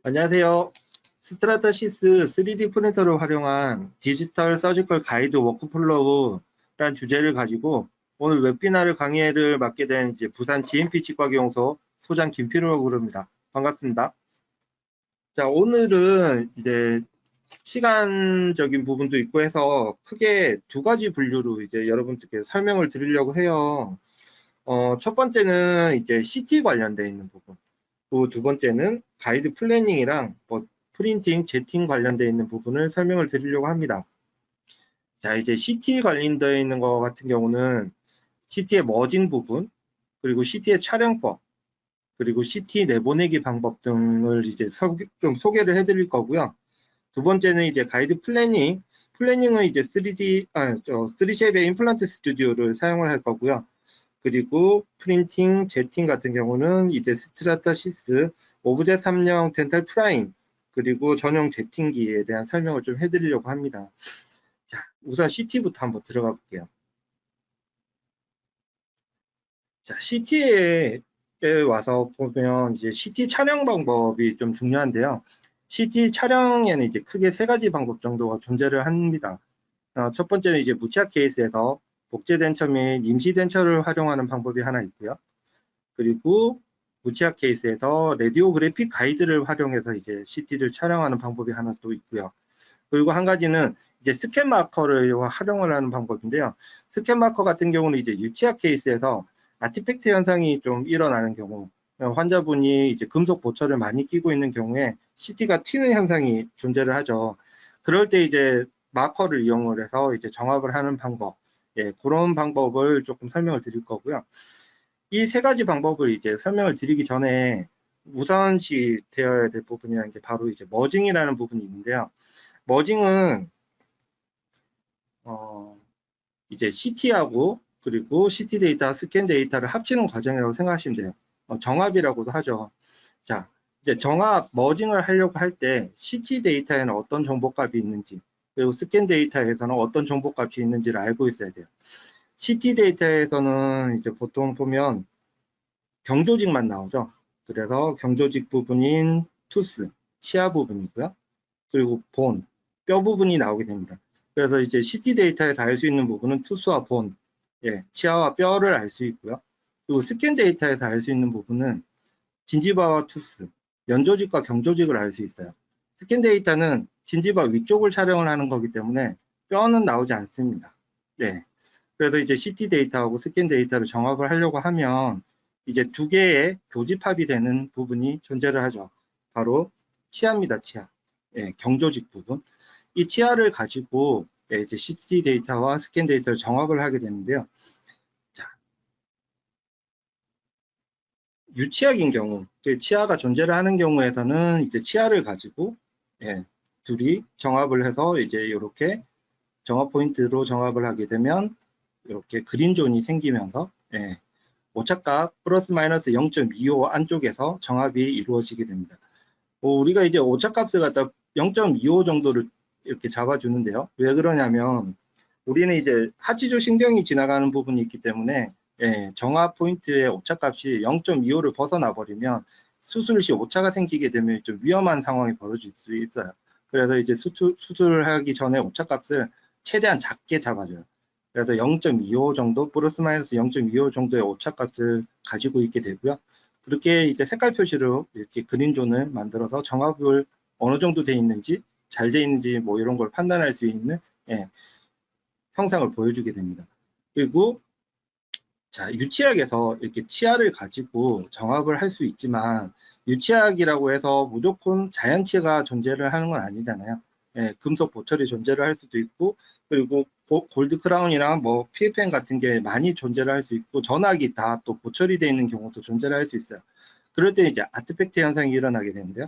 안녕하세요. 스트라타시스 3D 프린터를 활용한 디지털 서지컬 가이드 워크플로우란 주제를 가지고 오늘 웹비나를 강의를 맡게 된 부산 GMP 치과기용소 소장 김필호라고 부릅니다. 반갑습니다. 자, 오늘은 시간적인 부분도 있고 해서 크게 두 가지 분류로 여러분들께 설명을 드리려고 해요. 첫 번째는 CT 관련되어 있는 부분. 또 두 번째는 가이드 플래닝이랑 프린팅, 제팅 관련되어 있는 부분을 설명을 드리려고 합니다. 자, 이제 CT 관련되어 있는 것 같은 경우는 CT의 머징 부분, 그리고 CT의 촬영법, 그리고 CT 내보내기 방법 등을 좀 소개를 해드릴 거고요. 두 번째는 가이드 플래닝, 플래닝은 3쉐입의 임플란트 스튜디오를 사용을 할 거고요. 그리고 프린팅, 제팅 같은 경우는 스트라타시스, 오브제 3형 덴탈 프라임, 그리고 전용 제팅기에 대한 설명을 좀 해드리려고 합니다. 자, 우선 CT부터 한번 들어가 볼게요. 자, CT에 와서 보면 CT 촬영 방법이 좀 중요한데요. CT 촬영에는 크게 세 가지 방법 정도가 존재를 합니다. 첫 번째는 무치아 케이스에서 복제 덴처 및 임시 덴처를 활용하는 방법이 하나 있고요. 그리고 무치아 케이스에서 레디오그래픽 가이드를 활용해서 CT를 촬영하는 방법이 하나 또 있고요. 그리고 한 가지는 스캔 마커를 활용을 하는 방법인데요. 스캔 마커 같은 경우는 유치아 케이스에서 아티팩트 현상이 좀 일어나는 경우, 환자분이 금속 보철을 많이 끼고 있는 경우에 CT가 튀는 현상이 존재를 하죠. 그럴 때 마커를 이용을 해서 정합을 하는 방법, 그런 방법을 조금 설명을 드릴 거고요. 이 세 가지 방법을 설명을 드리기 전에 우선시 되어야 될 부분이라는 게 바로 머징이라는 부분이 있는데요. 머징은 CT하고 그리고 CT 데이터, 스캔 데이터를 합치는 과정이라고 생각하시면 돼요. 정합이라고도 하죠. 자, 정합, 머징을 하려고 할 때 CT 데이터에는 어떤 정보값이 있는지, 그리고 스캔 데이터에서는 어떤 정보값이 있는지를 알고 있어야 돼요. CT 데이터에서는 보통 보면 경조직만 나오죠. 그래서 경조직 부분인 투스, 치아 부분이고요. 그리고 본, 뼈 부분이 나오게 됩니다. 그래서 CT 데이터에서 알 수 있는 부분은 투스와 본, 치아와 뼈를 알 수 있고요. 그리고 스캔 데이터에서 알 수 있는 부분은 진지바와 투스, 연조직과 경조직을 알 수 있어요. 스캔 데이터는 진지바 위쪽을 촬영을 하는 거기 때문에 뼈는 나오지 않습니다. 네. 그래서 CT 데이터하고 스캔 데이터를 정합을 하려고 하면 두 개의 교집합이 되는 부분이 존재를 하죠. 바로 치아입니다, 치아. 경조직 부분. 이 치아를 가지고 CT 데이터와 스캔 데이터를 정합을 하게 되는데요. 자, 유치아인 경우, 치아가 존재를 하는 경우에서는 치아를 가지고 둘이 정합을 해서 이렇게 정합 포인트로 정합을 하게 되면 이렇게 그린존이 생기면서 오차값 플러스 마이너스 0.25 안쪽에서 정합이 이루어지게 됩니다. 우리가 오차값을 갖다 0.25 정도를 이렇게 잡아주는데요. 왜 그러냐면 우리는 하지조 신경이 지나가는 부분이 있기 때문에 정합 포인트의 오차값이 0.25를 벗어나 버리면 수술 시 오차가 생기게 되면 좀 위험한 상황이 벌어질 수 있어요. 그래서 수술을 하기 전에 오차값을 최대한 작게 잡아줘요. 그래서 0.25 정도 플러스 마이너스 0.25 정도의 오차값을 가지고 있게 되고요. 그렇게 색깔 표시로 이렇게 그린존을 만들어서 정합을 어느 정도 돼 있는지 잘 돼 있는지 뭐 이런 걸 판단할 수 있는 형상을 보여주게 됩니다. 그리고 자, 유치학에서 이렇게 치아를 가지고 정합을 할 수 있지만 유치학이라고 해서 무조건 자연치가 존재를 하는 건 아니잖아요. 금속 보철이 존재를 할 수도 있고 그리고 골드 크라운이나 뭐 PFM 같은 게 많이 존재를 할 수 있고 전학이 다 또 보철이 되어 있는 경우도 존재를 할 수 있어요. 그럴 때 아트팩트 현상이 일어나게 되는데요.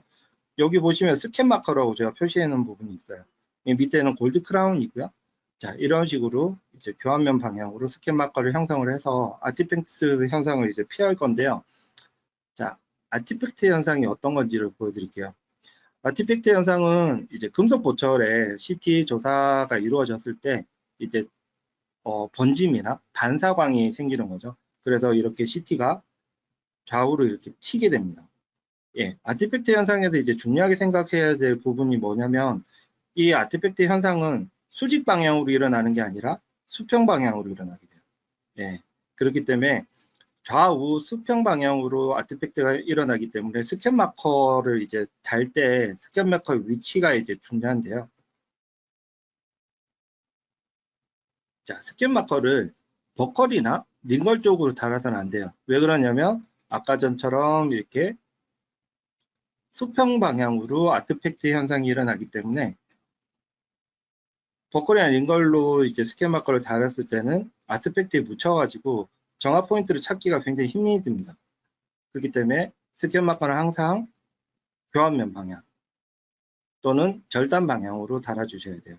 여기 보시면 스캔 마커라고 제가 표시해 놓은 부분이 있어요. 밑에는 골드 크라운이고요. 자, 이런 식으로 교환면 방향으로 스캔 마커를 형성을 해서 아티팩트 현상을 피할 건데요. 자, 아티팩트 현상이 어떤 건지를 보여드릴게요. 아티팩트 현상은 금속 보철에 CT 조사가 이루어졌을 때 번짐이나 반사광이 생기는 거죠. 그래서 이렇게 CT가 좌우로 이렇게 튀게 됩니다. 예, 아티팩트 현상에서 이제 중요하게 생각해야 될 부분이 뭐냐면 이 아티팩트 현상은 수직 방향으로 일어나는 게 아니라 수평 방향으로 일어나게 돼요. 예, 그렇기 때문에 좌우 수평 방향으로 아티팩트가 일어나기 때문에 스캔 마커를 이제 달 때 스캔 마커의 위치가 이제 중요한데요. 자, 스캔 마커를 버컬이나 링걸 쪽으로 달아서는 안 돼요. 왜 그러냐면 아까 전처럼 이렇게 수평 방향으로 아티팩트 현상이 일어나기 때문에 버컬이나 링걸로 이제 스캔 마커를 달았을 때는 아티팩트에 묻혀가지고 정화 포인트를 찾기가 굉장히 힘이 듭니다. 그렇기 때문에 스캔 마커는 항상 교환면 방향 또는 절단 방향으로 달아주셔야 돼요.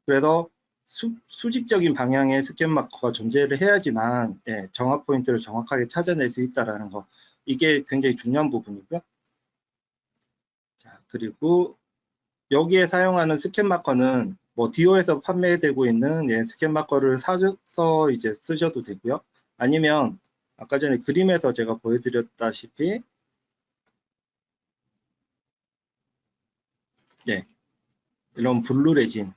그래서 수직적인 방향의 스캔 마커가 존재를 해야지만 예, 정화 포인트를 정확하게 찾아낼 수 있다는 거, 이게 굉장히 중요한 부분이고요. 자, 그리고 여기에 사용하는 스캔 마커는 뭐 디오에서 판매되고 있는 예, 스캔 마커를 사서 이제 쓰셔도 되고요. 아니면 아까 전에 그림에서 제가 보여드렸다시피 예, 이런 블루 레진,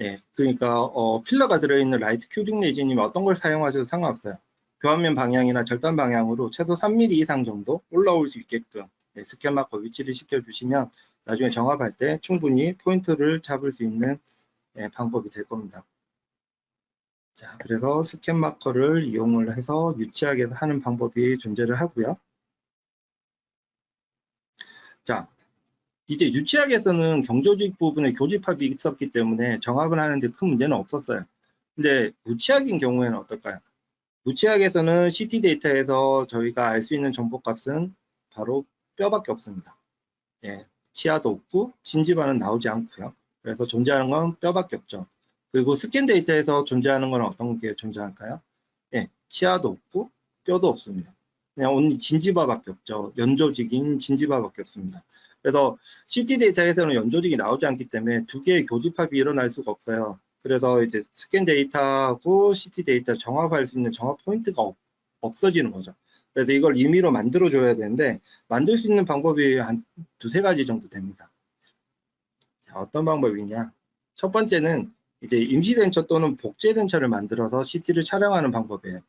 예, 그러니까 필러가 들어있는 라이트 큐링 레진이면 어떤 걸 사용하셔도 상관없어요. 교환면 방향이나 절단 방향으로 최소 3mm 이상 정도 올라올 수 있게끔 예, 스캔 마커 위치를 시켜주시면 나중에 정합할 때 충분히 포인트를 잡을 수 있는 예, 방법이 될 겁니다. 자, 그래서 스캔 마커를 이용을 해서 유치하게 하는 방법이 존재를 하고요. 자, 이제 유치학에서는 경조직 부분에 교집합이 있었기 때문에 정합을 하는데 큰 문제는 없었어요. 근데 무치학인 경우에는 어떨까요? 무치학에서는 CT 데이터에서 저희가 알 수 있는 정보값은 바로 뼈밖에 없습니다. 예, 치아도 없고 진지반은 나오지 않고요. 그래서 존재하는 건 뼈밖에 없죠. 그리고 스캔 데이터에서 존재하는 건 어떤 게 존재할까요? 예, 치아도 없고 뼈도 없습니다. 그냥 온리 진지바밖에 없죠. 연조직인 진지바밖에 없습니다. 그래서 CT 데이터에서는 연조직이 나오지 않기 때문에 두 개의 교집합이 일어날 수가 없어요. 그래서 이제 스캔 데이터하고 CT 데이터 정합할 수 있는 정합 포인트가 없어지는 거죠. 그래서 이걸 임의로 만들어 줘야 되는데 만들 수 있는 방법이 한 두세 가지 정도 됩니다. 자, 어떤 방법이냐? 첫 번째는 이제 임시덴처 또는 복제덴처를 만들어서 CT를 촬영하는 방법이에요.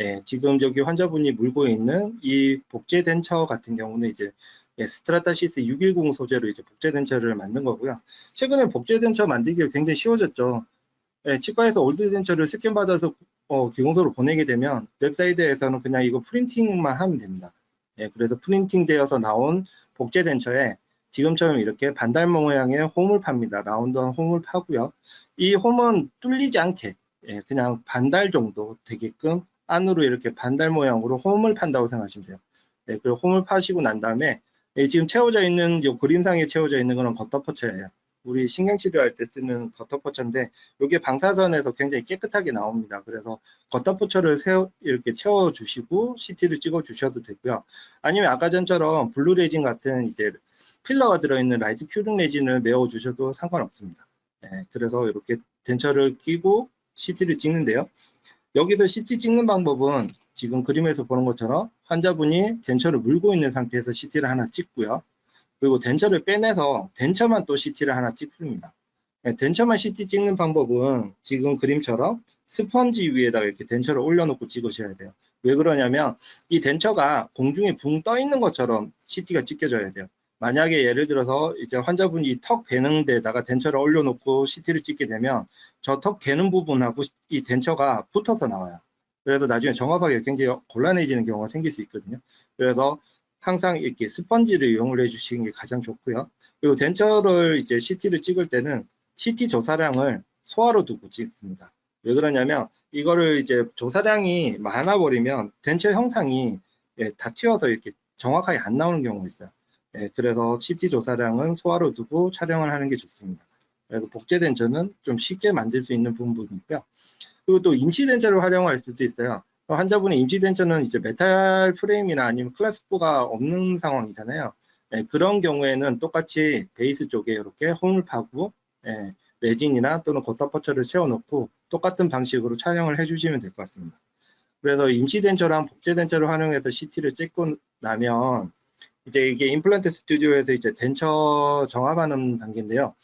예, 지금 저기 환자분이 물고 있는 이 복제덴처 같은 경우는 이제 예, 스트라타시스 610 소재로 이제 복제덴처를 만든 거고요. 최근에 복제덴처 만들기가 굉장히 쉬워졌죠. 예, 치과에서 올드덴처를 스캔받아서 기공소로 보내게 되면 웹사이트에서는 그냥 이거 프린팅만 하면 됩니다. 예, 그래서 프린팅 되어서 나온 복제덴처에 지금처럼 이렇게 반달 모양의 홈을 팝니다. 라운드한 홈을 파고요. 이 홈은 뚫리지 않게 예, 그냥 반달 정도 되게끔 안으로 이렇게 반달 모양으로 홈을 판다고 생각하시면 돼요. 예, 그리고 홈을 파시고 난 다음에 예, 지금 채워져 있는 요 그림상에 채워져 있는 거는 겉터포처예요. 우리 신경치료할 때 쓰는 겉터포처인데 이게 방사선에서 굉장히 깨끗하게 나옵니다. 그래서 겉터포처를 이렇게 채워주시고 CT를 찍어주셔도 되고요. 아니면 아까 전처럼 블루 레진 같은 이제 필러가 들어있는 라이트 큐링 레진을 메워주셔도 상관없습니다. 네, 그래서 이렇게 덴처를 끼고 CT를 찍는데요. 여기서 CT 찍는 방법은 지금 그림에서 보는 것처럼 환자분이 덴처를 물고 있는 상태에서 CT를 하나 찍고요. 그리고 덴처를 빼내서 덴처만 또 CT를 하나 찍습니다. 네, 덴처만 CT 찍는 방법은 지금 그림처럼 스펀지 위에다가 이렇게 덴처를 올려놓고 찍으셔야 돼요. 왜 그러냐면 이 덴처가 공중에 붕 떠 있는 것처럼 CT가 찍혀져야 돼요. 만약에 예를 들어서 이제 환자분이 이 턱 괴는 데다가 덴처를 올려놓고 CT를 찍게 되면 저 턱 괴는 부분하고 이 덴처가 붙어서 나와요. 그래서 나중에 정확하게 굉장히 곤란해지는 경우가 생길 수 있거든요. 그래서 항상 이렇게 스펀지를 이용을 해주시는 게 가장 좋고요. 그리고 덴처를 이제 CT를 찍을 때는 CT 조사량을 소화로 두고 찍습니다. 왜 그러냐면 이거를 이제 조사량이 많아 버리면 덴처 형상이 예, 다 튀어서 이렇게 정확하게 안 나오는 경우가 있어요. 예, 그래서 CT 조사량은 소화로 두고 촬영을 하는 게 좋습니다. 그래서 복제 덴처는 좀 쉽게 만들 수 있는 부분이고요. 그리고 또 임시 덴처를 활용할 수도 있어요. 환자분의 임시 덴처는 이제 메탈 프레임이나 아니면 클래스4가 없는 상황이잖아요. 예, 그런 경우에는 똑같이 베이스 쪽에 이렇게 홈을 파고 예, 레진이나 또는 겉터포처를 세워놓고 똑같은 방식으로 촬영을 해주시면 될 것 같습니다. 그래서 임시 덴처랑 복제 덴처를 활용해서 CT를 찍고 나면 이제 이게 임플란트 스튜디오에서 이제 덴처 정합하는 단계인데요.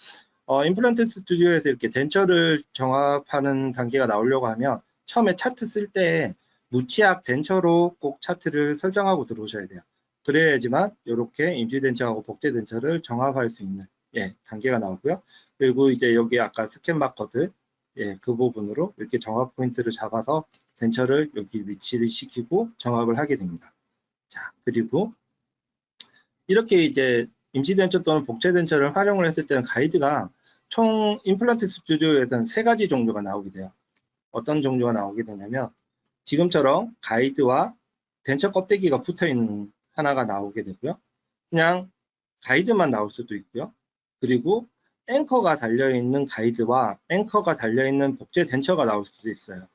임플란트 스튜디오에서 이렇게 덴처를 정합하는 단계가 나오려고 하면 처음에 차트 쓸 때 무치약 덴처로 꼭 차트를 설정하고 들어오셔야 돼요. 그래야지만 이렇게 임시 덴처하고 복제 덴처를 정합할 수 있는 단계가 나오고요. 그리고 이제 여기 아까 스캔 마커드 그 부분으로 이렇게 정합 포인트를 잡아서 덴처를 여기 위치를 시키고 정합을 하게 됩니다. 자, 그리고 이렇게 이제 임시 덴처 또는 복제 덴처를 활용을 했을 때는 가이드가 총 임플란트 스튜디오에서는 3가지 종류가 나오게 돼요. 어떤 종류가 나오게 되냐면 지금처럼 가이드와 덴처 껍데기가 붙어 있는 하나가 나오게 되고요. 그냥 가이드만 나올 수도 있고요. 그리고 앵커가 달려있는 가이드와 앵커가 달려있는 복제 덴처가 나올 수도 있어요.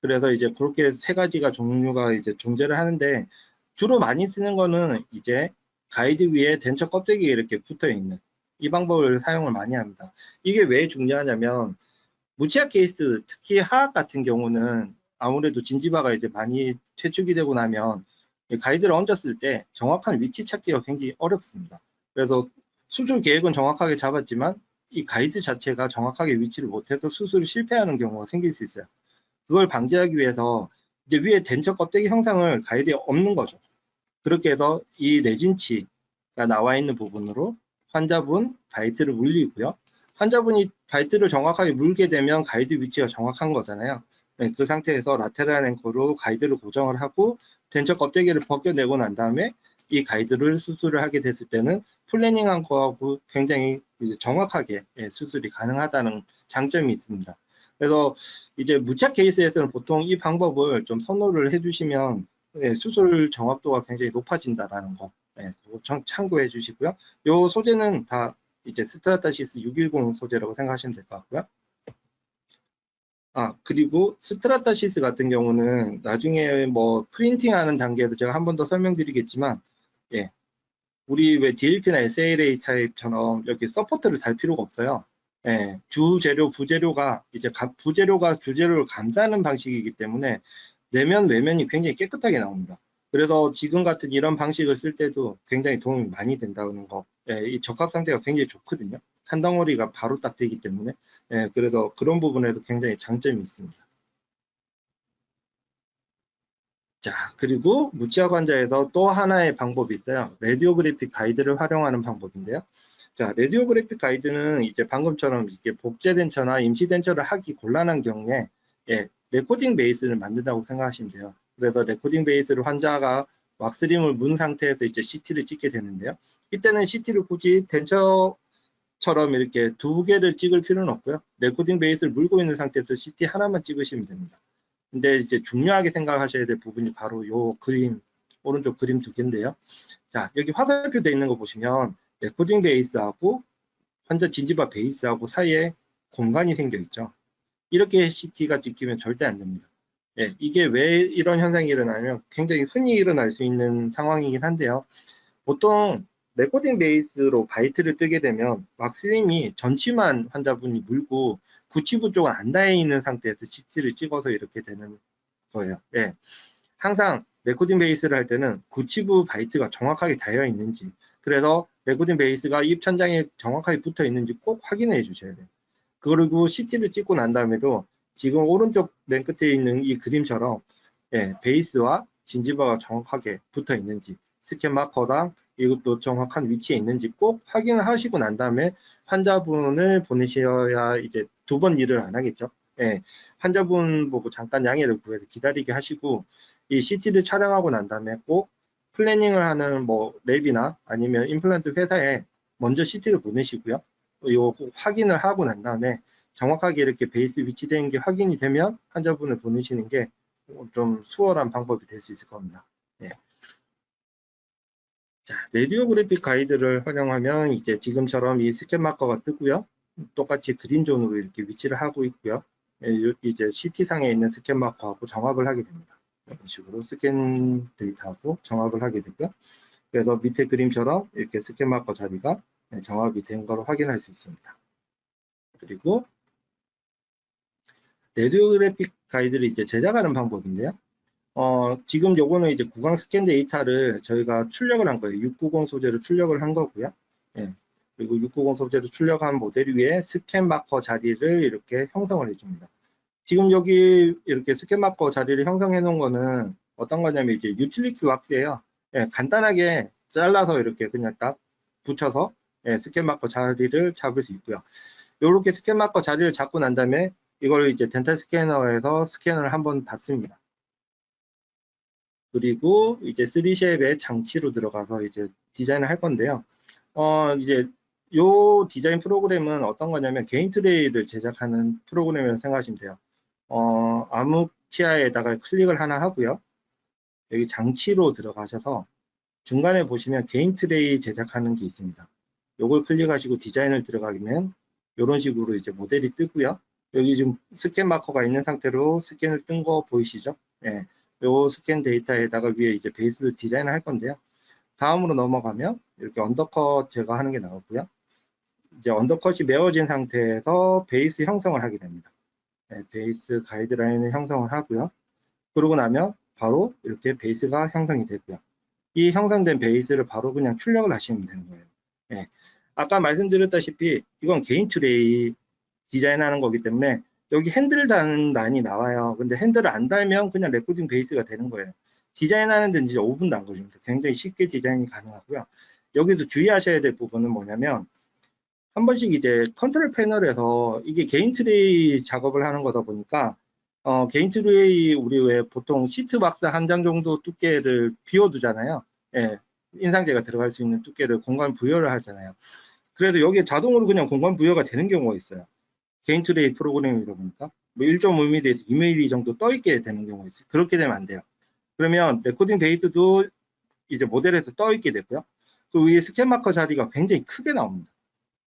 그래서 이제 그렇게 3가지가 종류가 이제 존재를 하는데 주로 많이 쓰는 거는 이제 가이드 위에 덴처 껍데기 이렇게 붙어 있는 이 방법을 사용을 많이 합니다. 이게 왜 중요하냐면 무치약 케이스, 특히 하악 같은 경우는 아무래도 진지바가 이제 많이 퇴축이 되고 나면 가이드를 얹었을 때 정확한 위치 찾기가 굉장히 어렵습니다. 그래서 수술 계획은 정확하게 잡았지만 이 가이드 자체가 정확하게 위치를 못해서 수술이 실패하는 경우가 생길 수 있어요. 그걸 방지하기 위해서 이제 위에 덴처 껍데기 형상을 가이드에 없는 거죠. 그렇게 해서 이 레진치가 나와 있는 부분으로 환자분 바이트를 물리고요. 환자분이 바이트를 정확하게 물게 되면 가이드 위치가 정확한 거잖아요. 그 상태에서 라테랄 앵커로 가이드를 고정을 하고 덴처 껍데기를 벗겨내고 난 다음에 이 가이드를 수술을 하게 됐을 때는 플래닝한 거하고 굉장히 이제 정확하게 수술이 가능하다는 장점이 있습니다. 그래서 이제 무착 케이스에서는 보통 이 방법을 좀 선호를 해주시면 수술 정확도가 굉장히 높아진다라는 거, 그거 참고해 주시고요. 이 소재는 다 이제 스트라타시스 610 소재라고 생각하시면 될 것 같고요. 그리고 스트라타시스 같은 경우는 나중에 뭐 프린팅하는 단계에서 제가 한 번 더 설명드리겠지만, 우리 왜 DLP나 SLA 타입처럼 이렇게 서포트를 달 필요가 없어요. 주재료, 부재료가 이제 부재료가 주재료를 감싸는 방식이기 때문에 내면 외면이 굉장히 깨끗하게 나옵니다. 그래서 지금 같은 이런 방식을 쓸 때도 굉장히 도움이 많이 된다는 거. 이 적합 상태가 굉장히 좋거든요. 한 덩어리가 바로 딱 되기 때문에. 그래서 그런 부분에서 굉장히 장점이 있습니다. 자, 그리고 무치약 환자에서 또 하나의 방법이 있어요. 레디오그래픽 가이드를 활용하는 방법인데요. 자, 레디오그래픽 가이드는 이제 방금처럼 이렇게 복제 덴처나 임시 덴처를 하기 곤란한 경우에 레코딩 베이스를 만든다고 생각하시면 돼요. 그래서 레코딩 베이스를 환자가 왁스림을 문 상태에서 이제 CT를 찍게 되는데요. 이때는 CT를 굳이 덴처처럼 이렇게 2개를 찍을 필요는 없고요. 레코딩 베이스를 물고 있는 상태에서 CT 하나만 찍으시면 됩니다. 근데 이제 중요하게 생각하셔야 될 부분이 바로 요 그림, 오른쪽 그림 2개인데요. 자, 여기 화살표 되어 있는 거 보시면 레코딩 베이스하고 환자 진지바 베이스하고 사이에 공간이 생겨 있죠. 이렇게 CT가 찍히면 절대 안 됩니다. 이게 왜 이런 현상이 일어나면 굉장히 흔히 일어날 수 있는 상황이긴 한데요. 보통 레코딩 베이스로 바이트를 뜨게 되면 왁스림이 전치만 환자분이 물고 구치부 쪽은 안 닿아 있는 상태에서 CT를 찍어서 이렇게 되는 거예요. 항상 레코딩 베이스를 할 때는 구치부 바이트가 정확하게 닿아 있는지, 그래서 레코딩 베이스가 입 천장에 정확하게 붙어 있는지 꼭 확인해 주셔야 돼요. 그리고 CT를 찍고 난 다음에도 지금 오른쪽 맨 끝에 있는 이 그림처럼 베이스와 진지바가 정확하게 붙어 있는지, 스캔 마커랑 이것도 정확한 위치에 있는지 꼭 확인을 하시고 난 다음에 환자분을 보내셔야 이제 2번 일을 안 하겠죠. 환자분 보고 잠깐 양해를 구해서 기다리게 하시고 이 CT를 촬영하고 난 다음에 꼭 플래닝을 하는 뭐 랩이나 아니면 임플란트 회사에 먼저 CT를 보내시고요. 이거 꼭 확인을 하고 난 다음에 정확하게 이렇게 베이스 위치되는 게 확인이 되면 환자분을 보내시는 게 좀 수월한 방법이 될 수 있을 겁니다. 자, 레디오그래픽 가이드를 활용하면 이제 지금처럼 이 스캔 마커가 뜨고요. 똑같이 그린존으로 이렇게 위치를 하고 있고요. 이제 CT상에 있는 스캔 마커하고 정합을 하게 됩니다. 이런 식으로 스캔 데이터하고 정합을 하게 되고요. 그래서 밑에 그림처럼 이렇게 스캔 마커 자리가 정합이 된 걸 확인할 수 있습니다. 그리고 레디오그래픽 가이드를 이제 제작하는 방법인데요. 지금 요거는 이제 구강 스캔 데이터를 저희가 출력을 한 거예요. 690 소재로 출력을 한 거고요. 예. 그리고 690 소재로 출력한 모델 위에 스캔 마커 자리를 이렇게 형성을 해줍니다. 지금 여기 이렇게 스캔 마커 자리를 형성해 놓은 거는 어떤 거냐면 이제 유틸릭스 왁스예요. 예, 간단하게 잘라서 이렇게 그냥 딱 붙여서 예, 스캔 마커 자리를 잡을 수 있고요. 이렇게 스캔 마커 자리를 잡고 난 다음에 이걸 이제 덴탈 스캐너에서 스캔을 한번 받습니다. 그리고 이제 3쉐입의 장치로 들어가서 이제 디자인을 할 건데요. 이제 요 디자인 프로그램은 어떤 거냐면 개인 트레이를 제작하는 프로그램이라고 생각하시면 돼요. 암흑 치아에다가 클릭을 하나 하고요. 여기 장치로 들어가셔서 중간에 보시면 개인 트레이 제작하는 게 있습니다. 요걸 클릭하시고 디자인을 들어가면 이런 식으로 이제 모델이 뜨고요. 여기 지금 스캔 마커가 있는 상태로 스캔을 뜬 거 보이시죠? 예. 요 스캔 데이터에다가 위에 이제 베이스 디자인을 할 건데요. 다음으로 넘어가면 이렇게 언더컷 제거하는 게 나오고요. 이제 언더컷이 메워진 상태에서 베이스 형성을 하게 됩니다. 네, 베이스 가이드라인을 형성을 하고요. 그러고 나면 바로 이렇게 베이스가 형성이 되고요. 이 형성된 베이스를 바로 그냥 출력을 하시면 되는 거예요. 네. 아까 말씀드렸다시피 이건 개인 트레이 디자인하는 거기 때문에 여기 핸들 다는 란이 나와요. 근데 핸들을 안 달면 그냥 레코딩 베이스가 되는 거예요. 디자인하는 데는 이제 5분도 안 걸립니다. 굉장히 쉽게 디자인이 가능하고요. 여기서 주의하셔야 될 부분은 뭐냐면 한 번씩 이제 컨트롤 패널에서 이게 개인 트레이 작업을 하는 거다 보니까 개인 트레이 우리 왜 보통 시트 박스 한 장 정도 두께를 비워두잖아요. 예, 인상제가 들어갈 수 있는 두께를 공간 부여를 하잖아요. 그래도 여기에 자동으로 그냥 공간 부여가 되는 경우가 있어요. 개인 트레이 프로그램이다 보니까 뭐 1.5mm에서 2mm 정도 떠 있게 되는 경우가 있어요. 그렇게 되면 안 돼요. 그러면 레코딩 베이스도 이제 모델에서 떠 있게 되고요. 그 위에 스캔 마커 자리가 굉장히 크게 나옵니다.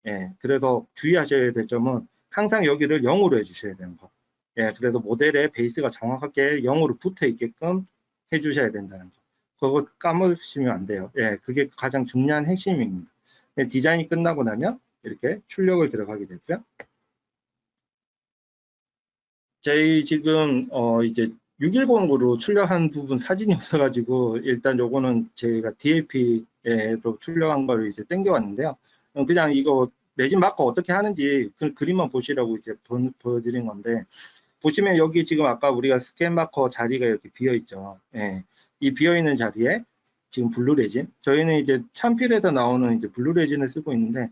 예, 그래서 주의하셔야 될 점은 항상 여기를 0으로 해주셔야 되는 거. 예, 그래서 모델에 베이스가 정확하게 0으로 붙어 있게끔 해주셔야 된다는 거. 그거 까먹으시면 안 돼요. 예, 그게 가장 중요한 핵심입니다. 예, 디자인이 끝나고 나면 이렇게 출력을 들어가게 되고요. 저희 지금 이제 610으로 출력한 부분 사진이 없어가지고 일단 요거는 저희가 DLP로 출력한 걸 이제 땡겨왔는데요. 그냥 이거 레진 마커 어떻게 하는지 그 그림만 보시라고 이제 보여드린 건데 보시면 여기 지금 아까 우리가 스캔 마커 자리가 이렇게 비어 있죠. 예, 이 비어 있는 자리에 지금 블루 레진 저희는 이제 참필에서 나오는 이제 블루 레진을 쓰고 있는데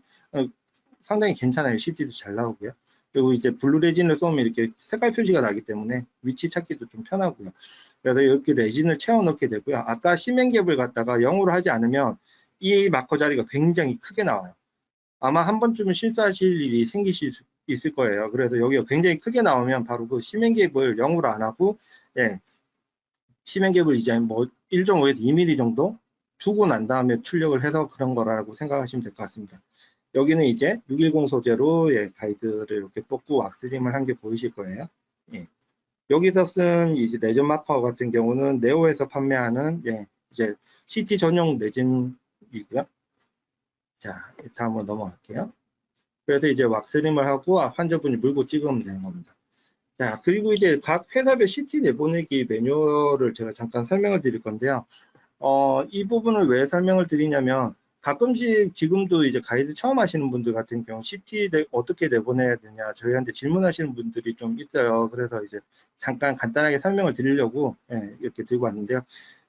상당히 괜찮아요. CD도 잘 나오고요. 그리고 이제 블루 레진을 쏘면 이렇게 색깔 표시가 나기 때문에 위치 찾기도 좀 편하고요. 그래서 이렇게 레진을 채워 넣게 되고요. 아까 시멘갭을 갖다가 0으로 하지 않으면 이 마커 자리가 굉장히 크게 나와요. 아마 한 번쯤은 실수하실 일이 생기실 수 있을 거예요. 그래서 여기가 굉장히 크게 나오면 바로 그 시멘갭을 0으로 안 하고 예, 시멘갭을 이제 뭐 1.5에서 2mm 정도 주고 난 다음에 출력을 해서 그런 거라고 생각하시면 될 것 같습니다. 여기는 이제 610 소재로 예, 가이드를 이렇게 뽑고 왁스림을 한 게 보이실 거예요. 예. 여기서 쓴 이제 레진 마커 같은 경우는 네오에서 판매하는 예, 이제 CT 전용 레진이고요. 자, 다음으로 넘어갈게요. 그래서 이제 왁스림을 하고 환자분이 물고 찍으면 되는 겁니다. 자, 그리고 이제 각 회사별 CT 내보내기 매뉴얼을 제가 잠깐 설명을 드릴 건데요. 이 부분을 왜 설명을 드리냐면 가끔씩 지금도 이제 가이드 처음 하시는 분들 같은 경우 CT 어떻게 내보내야 되냐 저희한테 질문하시는 분들이 좀 있어요. 그래서 이제 잠깐 간단하게 설명을 드리려고 예, 이렇게 들고 왔는데요.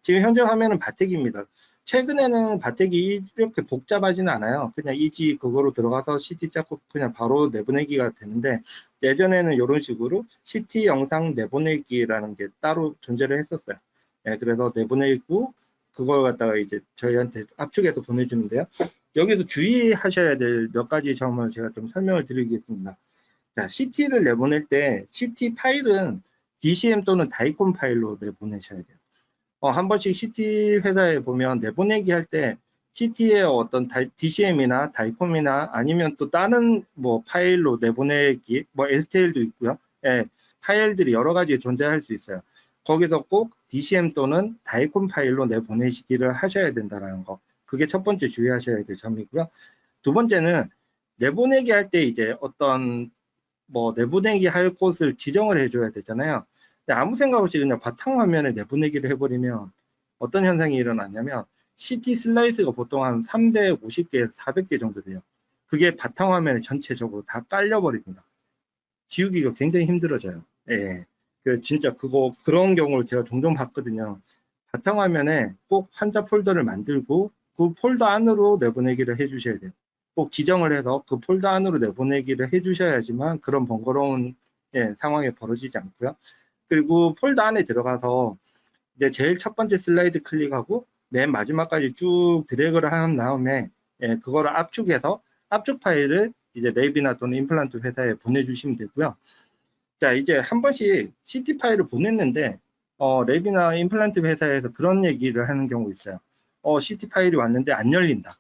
지금 현재 화면은 바텍입니다. 최근에는 바텍이 이렇게 복잡하지는 않아요. 그냥 이지 그거로 들어가서 CT 잡고 그냥 바로 내보내기가 되는데 예전에는 이런 식으로 CT 영상 내보내기라는 게 따로 존재를 했었어요. 예, 그래서 내보내고 그걸 갖다가 이제 저희한테 압축해서 보내주는데요. 여기서 주의하셔야 될 몇 가지 점을 제가 좀 설명을 드리겠습니다. 자, CT를 내보낼 때 CT 파일은 DCM 또는 다이콘 파일로 내보내셔야 돼요. 한 번씩 CT 회사에 보면 내보내기 할 때 CT의 어떤 DCM이나 다이콤이나 아니면 또 다른 뭐 파일로 내보내기, 뭐 STL도 있고요. 예, 파일들이 여러 가지 존재할 수 있어요. 거기서 꼭 DCM 또는 다이콤 파일로 내보내시기를 하셔야 된다는 거. 그게 첫 번째 주의하셔야 될 점이고요. 두 번째는 내보내기 할 때 이제 어떤 뭐 내보내기 할 곳을 지정을 해줘야 되잖아요. 아무 생각 없이 그냥 바탕화면에 내보내기를 해버리면 어떤 현상이 일어나냐면 CT 슬라이스가 보통 한 350개에서 400개 정도 돼요. 그게 바탕화면에 전체적으로 다 깔려버립니다. 지우기가 굉장히 힘들어져요. 예. 그래서 진짜 그런 경우를 제가 종종 봤거든요. 바탕화면에 꼭 환자 폴더를 만들고 그 폴더 안으로 내보내기를 해주셔야 돼요. 꼭 지정을 해서 그 폴더 안으로 내보내기를 해주셔야지만 그런 번거로운 상황이 벌어지지 않고요. 그리고 폴더 안에 들어가서 이제 제일 첫 번째 슬라이드 클릭하고 맨 마지막까지 쭉 드래그를 한 다음에 그거를 압축해서 압축 파일을 이제 랩이나 또는 임플란트 회사에 보내주시면 되고요. 자, 이제 한 번씩 CT 파일을 보냈는데 랩이나 임플란트 회사에서 그런 얘기를 하는 경우 있어요. CT 파일이 왔는데 안 열린다.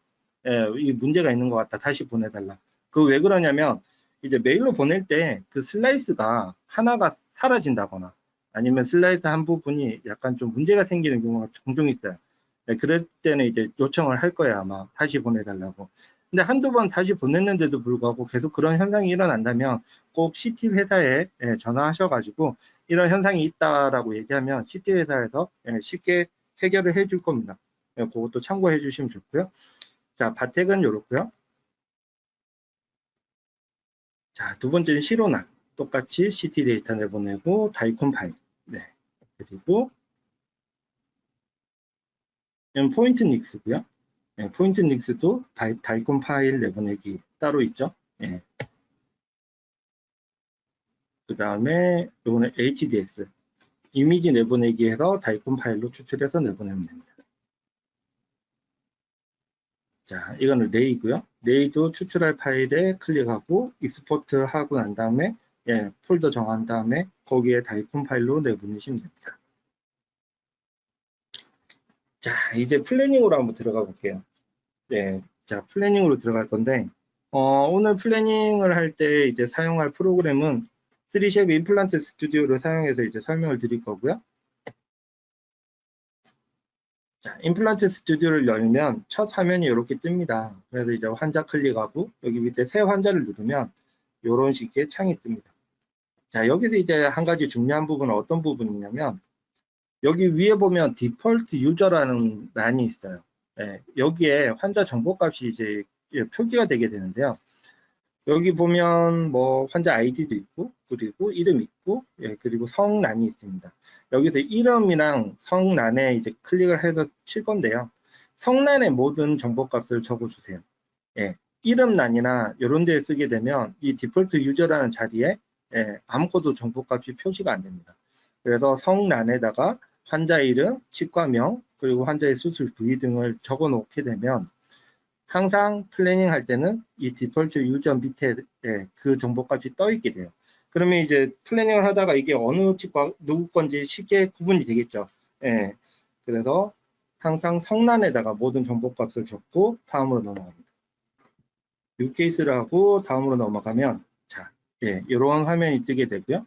이 문제가 있는 것 같다. 다시 보내달라. 그 왜 그러냐면 이제 메일로 보낼 때 그 슬라이스가 하나가 사라진다거나 아니면 슬라이스 한 부분이 약간 좀 문제가 생기는 경우가 종종 있어요. 그럴 때는 이제 요청을 할 거예요. 아마 다시 보내달라고. 근데 한두 번 다시 보냈는데도 불구하고 계속 그런 현상이 일어난다면 꼭 CT 회사에 전화하셔가지고 이런 현상이 있다라고 얘기하면 CT 회사에서 쉽게 해결을 해줄 겁니다. 그것도 참고해 주시면 좋고요. 자, 바텍은 이렇고요. 자, 두 번째는 시로나. 똑같이 CT 데이터 내보내고 다이콘 파일. 네. 그리고 포인트 닉스고요. 포인트 닉스도 다이콘 파일 내보내기 따로 있죠. 그 다음에 이거는 HDX. 이미지 내보내기 해서 다이콘 파일로 추출해서 내보내면 됩니다. 자, 이거는 레이고요. 레이도 추출할 파일에 클릭하고 익스포트 하고 난 다음에 폴더 정한 다음에 거기에 다이콘 파일로 내보내시면 됩니다. 자, 이제 플래닝으로 한번 들어가 볼게요. 네, 자, 플래닝으로 들어갈 건데 오늘 플래닝을 할 때 이제 사용할 프로그램은 3쉐프 임플란트 스튜디오를 사용해서 이제 설명을 드릴 거고요. 자, 임플란트 스튜디오를 열면 첫 화면이 이렇게 뜹니다. 그래서 이제 환자 클릭하고 여기 밑에 새 환자를 누르면 이런 식의 창이 뜹니다. 자, 여기서 이제 한 가지 중요한 부분은 어떤 부분이냐면 여기 위에 보면 디폴트 유저라는 란이 있어요. 여기에 환자 정보값이 이제 표기가 되게 되는데요. 여기 보면 뭐 환자 아이디도 있고 그리고 이름 있고 그리고 성란이 있습니다. 여기서 이름이랑 성란에 이제 클릭을 해서 칠 건데요. 성란의 모든 정보값을 적어주세요. 이름란이나 이런 데에 쓰게 되면 이 디폴트 유저라는 자리에 아무것도 정보값이 표시가 안 됩니다. 그래서 성란에다가 환자 이름, 치과명, 그리고 환자의 수술 부위 등을 적어 놓게 되면 항상 플래닝 할 때는 이 디폴트 유저 밑에 그 정보값이 떠 있게 돼요. 그러면 이제 플래닝을 하다가 이게 어느 치과 누구 건지 쉽게 구분이 되겠죠. 그래서 항상 성란에다가 모든 정보값을 적고 다음으로 넘어갑니다. 이 케이스를 하고 다음으로 넘어가면 자, 이런 화면이 뜨게 되고요.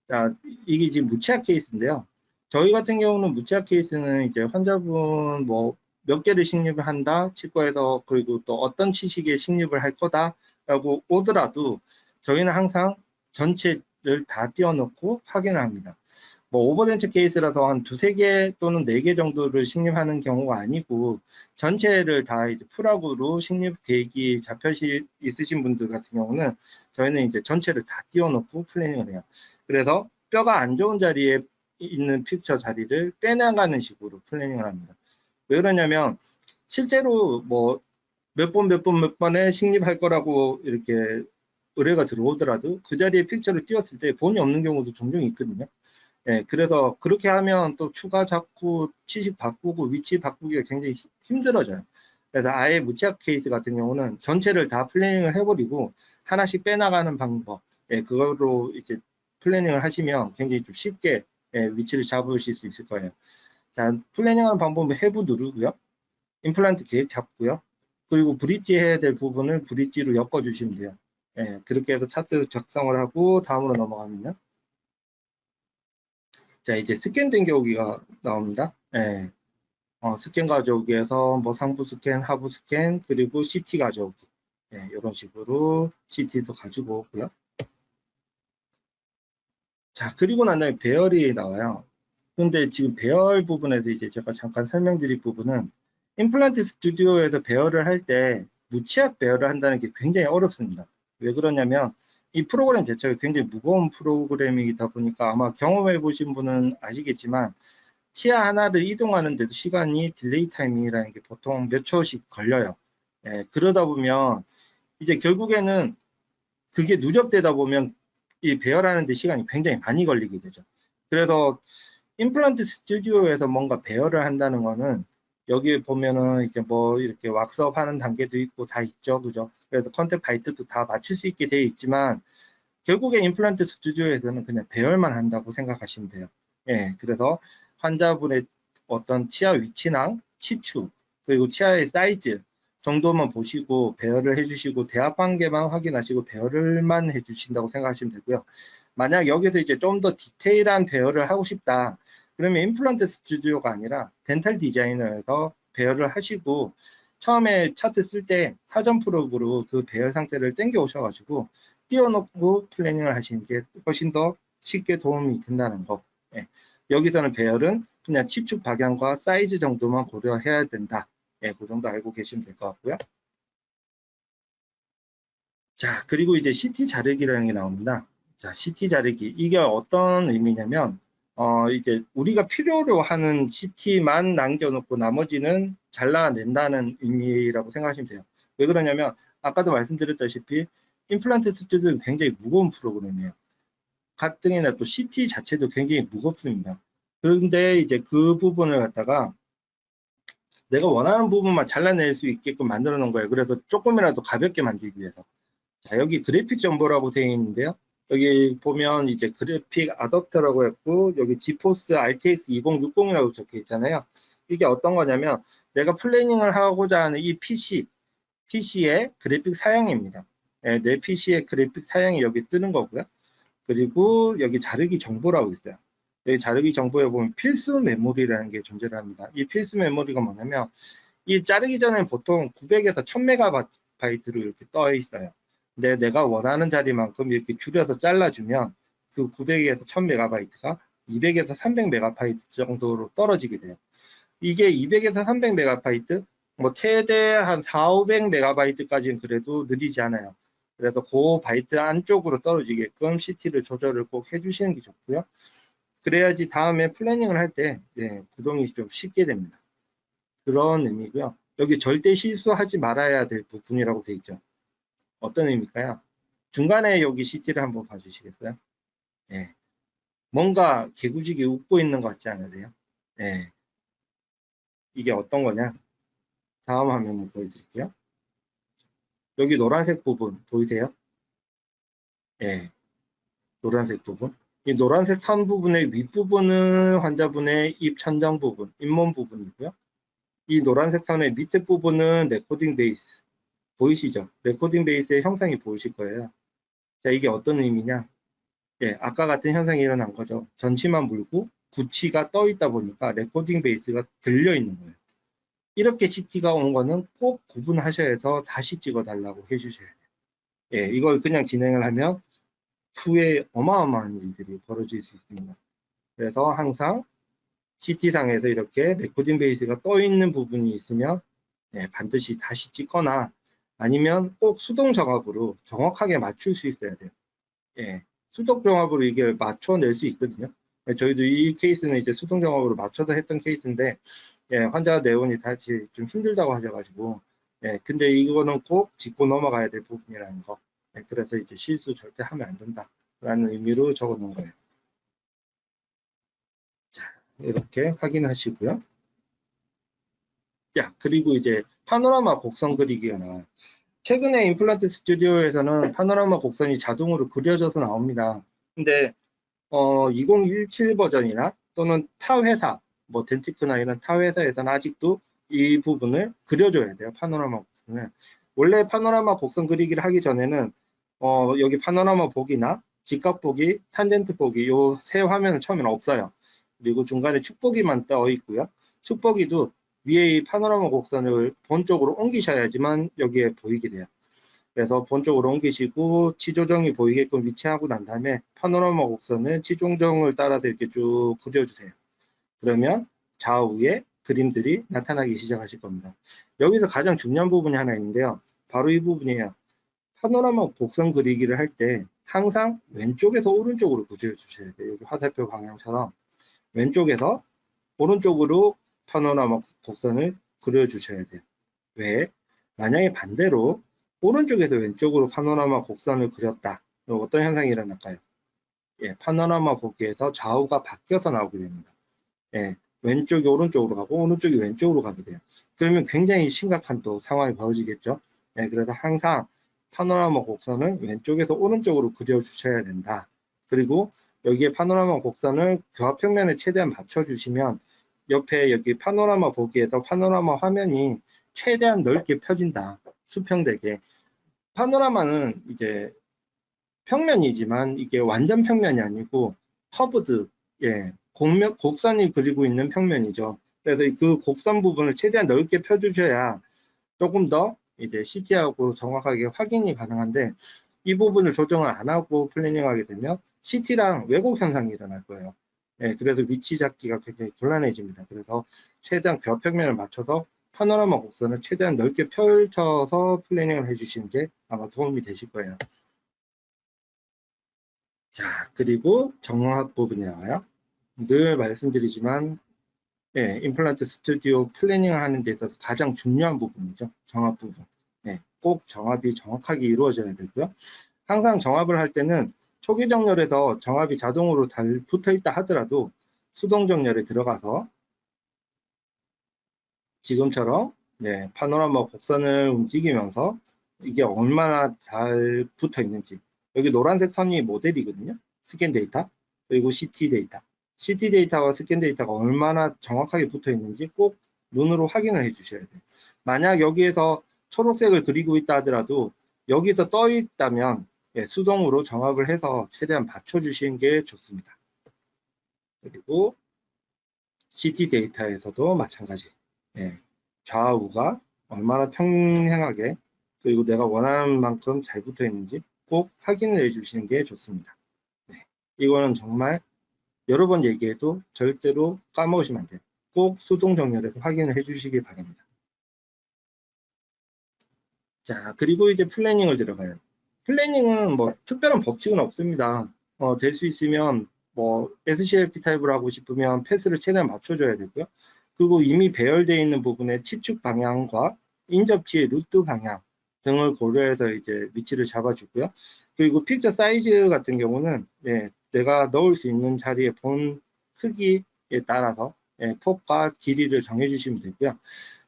자, 이게 지금 무취학 케이스인데요. 저희 같은 경우는 무취학 케이스는 이제 환자분 뭐 몇 개를 식립을 한다, 치과에서 그리고 또 어떤 치식에 식립을 할 거다라고 오더라도 저희는 항상 전체를 다 띄워놓고 확인을 합니다. 뭐 오버덴처 케이스라서 한 두세 개 또는 4개 정도를 식립하는 경우가 아니고 전체를 다 이제 풀업으로 식립 계획이 잡혀 있으신 분들 같은 경우는 저희는 이제 전체를 다 띄워놓고 플래닝을 해요. 그래서 뼈가 안 좋은 자리에 있는 픽처 자리를 빼나가는 식으로 플래닝을 합니다. 왜 그러냐면 실제로 뭐 몇 번에 식립할 거라고 이렇게 의뢰가 들어오더라도 그 자리에 픽처를 띄웠을 때 본이 없는 경우도 종종 있거든요. 그래서 그렇게 하면 또 추가 잡고 치식 바꾸고 위치 바꾸기가 굉장히 힘들어져요. 그래서 아예 무취학 케이스 같은 경우는 전체를 다 플래닝을 해버리고 하나씩 빼나가는 방법, 그거로 이제 플래닝을 하시면 굉장히 좀 쉽게 위치를 잡으실 수 있을 거예요. 자, 플래닝하는 방법은 해부 누르고요. 임플란트 계획 잡고요. 그리고 브릿지 해야 될 부분을 브릿지로 엮어주시면 돼요. 그렇게 해서 차트 작성을 하고 다음으로 넘어가면요. 자, 이제 스캔된 경우가 나옵니다. 스캔 가져오기에서 뭐 상부 스캔, 하부 스캔, 그리고 CT 가져오기. 이런 식으로 CT도 가지고 오고요. 자, 그리고 난 다음에 배열이 나와요. 근데 지금 배열 부분에서 이제 제가 잠깐 설명드릴 부분은 임플란트 스튜디오에서 배열을 할 때 무치약 배열을 한다는 게 굉장히 어렵습니다. 왜 그러냐면 이 프로그램 자체가 굉장히 무거운 프로그램이다 보니까 아마 경험해 보신 분은 아시겠지만 치아 하나를 이동하는데도 시간이 딜레이 타임이라는 게 보통 몇 초씩 걸려요. 예, 그러다 보면 이제 결국에는 그게 누적되다 보면 이 배열하는 데 시간이 굉장히 많이 걸리게 되죠. 그래서 임플란트 스튜디오에서 뭔가 배열을 한다는 거는 여기 보면은 이제 뭐 이렇게 왁스업 하는 단계도 있고 다 있죠. 그죠? 그래서 컨택 바이트도 다 맞출 수 있게 되어 있지만 결국에 임플란트 스튜디오에서는 그냥 배열만 한다고 생각하시면 돼요. 예, 그래서 환자분의 어떤 치아 위치나 치추 그리고 치아의 사이즈 정도만 보시고 배열을 해주시고 대합 관계만 확인하시고 배열만 해주신다고 생각하시면 되고요. 만약 여기서 이제 좀 더 디테일한 배열을 하고 싶다. 그러면 임플란트 스튜디오가 아니라 덴탈 디자이너에서 배열을 하시고 처음에 차트 쓸 때 사전 프로그로 그 배열 상태를 땡겨 오셔가지고 띄워놓고 플래닝을 하시는 게 훨씬 더 쉽게 도움이 된다는 거. 예. 여기서는 배열은 그냥 치축 방향과 사이즈 정도만 고려해야 된다. 예, 그 정도 알고 계시면 될 것 같고요. 자, 그리고 이제 CT 자르기라는 게 나옵니다. 자, CT 자르기. 이게 어떤 의미냐면, 이제 우리가 필요로 하는 CT만 남겨놓고 나머지는 잘라낸다는 의미라고 생각하시면 돼요. 왜 그러냐면, 아까도 말씀드렸다시피, 임플란트 스튜디오는 굉장히 무거운 프로그램이에요. 가뜩이나 또 CT 자체도 굉장히 무겁습니다. 그런데 이제 그 부분을 갖다가 내가 원하는 부분만 잘라낼 수 있게끔 만들어 놓은 거예요. 그래서 조금이라도 가볍게 만들기 위해서. 자, 여기 그래픽 정보라고 되어 있는데요. 여기 보면 이제 그래픽 아댑터라고 했고, 여기 지포스 RTX 2060이라고 적혀 있잖아요. 이게 어떤 거냐면, 내가 플래닝을 하고자 하는 이 PC의 그래픽 사양입니다. 네, 내 PC의 그래픽 사양이 여기 뜨는 거고요. 그리고 여기 자르기 정보라고 있어요. 여기 자르기 정보에 보면 필수 메모리라는 게 존재를 합니다. 이 필수 메모리가 뭐냐면, 이 자르기 전에 보통 900에서 1000메가바이트로 이렇게 떠 있어요. 근데 내가 원하는 자리만큼 이렇게 줄여서 잘라주면 그 900에서 1000메가바이트가 200에서 300메가바이트 정도로 떨어지게 돼요. 이게 200에서 300메가바이트, 뭐 최대 한 4, 500메가바이트까지는 그래도 느리지 않아요. 그래서 그 바이트 안쪽으로 떨어지게끔 CT를 조절을 꼭 해주시는 게 좋고요. 그래야지 다음에 플래닝을 할 때 구동이 좀 쉽게 됩니다. 그런 의미고요. 여기 절대 실수하지 말아야 될 부분이라고 되어 있죠. 어떤 의미일까요? 중간에 여기 CT를 한번 봐주시겠어요? 예. 뭔가 개구지게 웃고 있는 것 같지 않으세요? 예. 이게 어떤 거냐? 다음 화면을 보여드릴게요. 여기 노란색 부분 보이세요? 예. 노란색 부분. 이 노란색 선 부분의 윗부분은 환자분의 입 천장 부분, 잇몸 부분이고요. 이 노란색 선의 밑에 부분은 레코딩 베이스. 보이시죠? 레코딩 베이스의 형상이 보이실 거예요. 자, 이게 어떤 의미냐? 예, 아까 같은 현상이 일어난 거죠. 전치만 물고 구치가 떠 있다 보니까 레코딩 베이스가 들려 있는 거예요. 이렇게 CT가 온 거는 꼭 구분하셔야 해서 다시 찍어 달라고 해주셔야 돼요. 예, 이걸 그냥 진행을 하면 후에 어마어마한 일들이 벌어질 수 있습니다. 그래서 항상 CT상에서 이렇게 레코딩 베이스가 떠 있는 부분이 있으면 반드시 다시 찍거나 아니면 꼭 수동 정압으로 정확하게 맞출 수 있어야 돼요. 예, 수동 정압으로 이게 맞춰낼 수 있거든요. 저희도 이 케이스는 이제 수동 정압으로 맞춰서 했던 케이스인데 환자 내원이 다시 좀 힘들다고 하셔가지고 근데 이거는 꼭 짚고 넘어가야 될 부분이라는 거. 그래서 이제 실수 절대 하면 안 된다라는 의미로 적어 놓은 거예요. 자, 이렇게 확인하시고요. 자, 그리고 이제 파노라마 곡선 그리기가 나와요. 최근에 임플란트 스튜디오에서는 파노라마 곡선이 자동으로 그려져서 나옵니다. 근데 2017 버전이나 또는 타 회사, 뭐 덴티크나 이런 타 회사에서는 아직도 이 부분을 그려줘야 돼요. 파노라마 곡선을. 원래 파노라마 곡선 그리기를 하기 전에는 여기 파노라마 보기나 직각 보기, 탄젠트 보기 요 세 화면은 처음에는 없어요. 그리고 중간에 축보기만 떠 있고요. 축보기도 위에 이 파노라마 곡선을 본 쪽으로 옮기셔야지만 여기에 보이게 돼요. 그래서 본쪽으로 옮기시고 치 조정이 보이게끔 위치하고 난 다음에 파노라마 곡선을 치 조정을 따라서 이렇게 쭉 그려주세요. 그러면 좌우에 그림들이 나타나기 시작하실 겁니다. 여기서 가장 중요한 부분이 하나 있는데요. 바로 이 부분이에요. 파노라마 곡선 그리기를 할 때 항상 왼쪽에서 오른쪽으로 그려주셔야 돼요. 여기 화살표 방향처럼 왼쪽에서 오른쪽으로 파노라마 곡선을 그려주셔야 돼요. 왜? 만약에 반대로 오른쪽에서 왼쪽으로 파노라마 곡선을 그렸다. 그럼 어떤 현상이 일어날까요? 예, 파노라마 보기에서 좌우가 바뀌어서 나오게 됩니다. 예, 왼쪽이 오른쪽으로 가고 오른쪽이 왼쪽으로 가게 돼요. 그러면 굉장히 심각한 또 상황이 벌어지겠죠. 예, 그래서 항상 파노라마 곡선은 왼쪽에서 오른쪽으로 그려주셔야 된다. 그리고 여기에 파노라마 곡선을 교합평면에 최대한 맞춰주시면 옆에 여기 파노라마 보기에서 파노라마 화면이 최대한 넓게 펴진다. 수평되게. 파노라마는 이제 평면이지만 이게 완전 평면이 아니고 커브드, 예, 곡선이 그리고 있는 평면이죠. 그래서 그 곡선 부분을 최대한 넓게 펴주셔야 조금 더 이제 CT하고 정확하게 확인이 가능한데 이 부분을 조정을 안 하고 플래닝하게 되면 CT랑 왜곡 현상이 일어날 거예요. 예, 그래서 위치 잡기가 굉장히 곤란해집니다. 그래서 최대한 벽평면을 맞춰서 파노라마 곡선을 최대한 넓게 펼쳐서 플래닝을 해주시는 게 아마 도움이 되실 거예요. 자, 그리고 정합 부분이 나와요. 늘 말씀드리지만 예, 임플란트 스튜디오 플래닝을 하는 데 있어서 가장 중요한 부분이죠. 정합 부분. 예, 꼭 정합이 정확하게 이루어져야 되고요. 항상 정합을 할 때는 초기 정렬에서 정합이 자동으로 잘 붙어 있다 하더라도 수동 정렬에 들어가서 지금처럼 네, 파노라마 곡선을 움직이면서 이게 얼마나 잘 붙어 있는지, 여기 노란색 선이 모델이거든요. 스캔 데이터 그리고 CT 데이터. CT 데이터와 스캔 데이터가 얼마나 정확하게 붙어 있는지 꼭 눈으로 확인을 해 주셔야 돼요. 만약 여기에서 초록색을 그리고 있다 하더라도 여기서 떠 있다면 예, 수동으로 정합을 해서 최대한 맞춰 주시는 게 좋습니다. 그리고 CT 데이터에서도 마찬가지. 예, 좌우가 얼마나 평행하게 그리고 내가 원하는 만큼 잘 붙어 있는지 꼭 확인을 해 주시는 게 좋습니다. 네, 이거는 정말 여러 번 얘기해도 절대로 까먹으시면 안 돼요. 꼭 수동 정렬해서 확인을 해 주시기 바랍니다. 자, 그리고 이제 플래닝을 들어가요. 플래닝은 뭐 특별한 법칙은 없습니다. 될 수 있으면 뭐 SCLP 타입을 하고 싶으면 패스를 최대한 맞춰줘야 되고요. 그리고 이미 배열되어 있는 부분의 치축 방향과 인접치의 루트 방향 등을 고려해서 이제 위치를 잡아주고요. 그리고 픽처 사이즈 같은 경우는 예, 내가 넣을 수 있는 자리의 본 크기에 따라서 예, 폭과 길이를 정해주시면 되고요.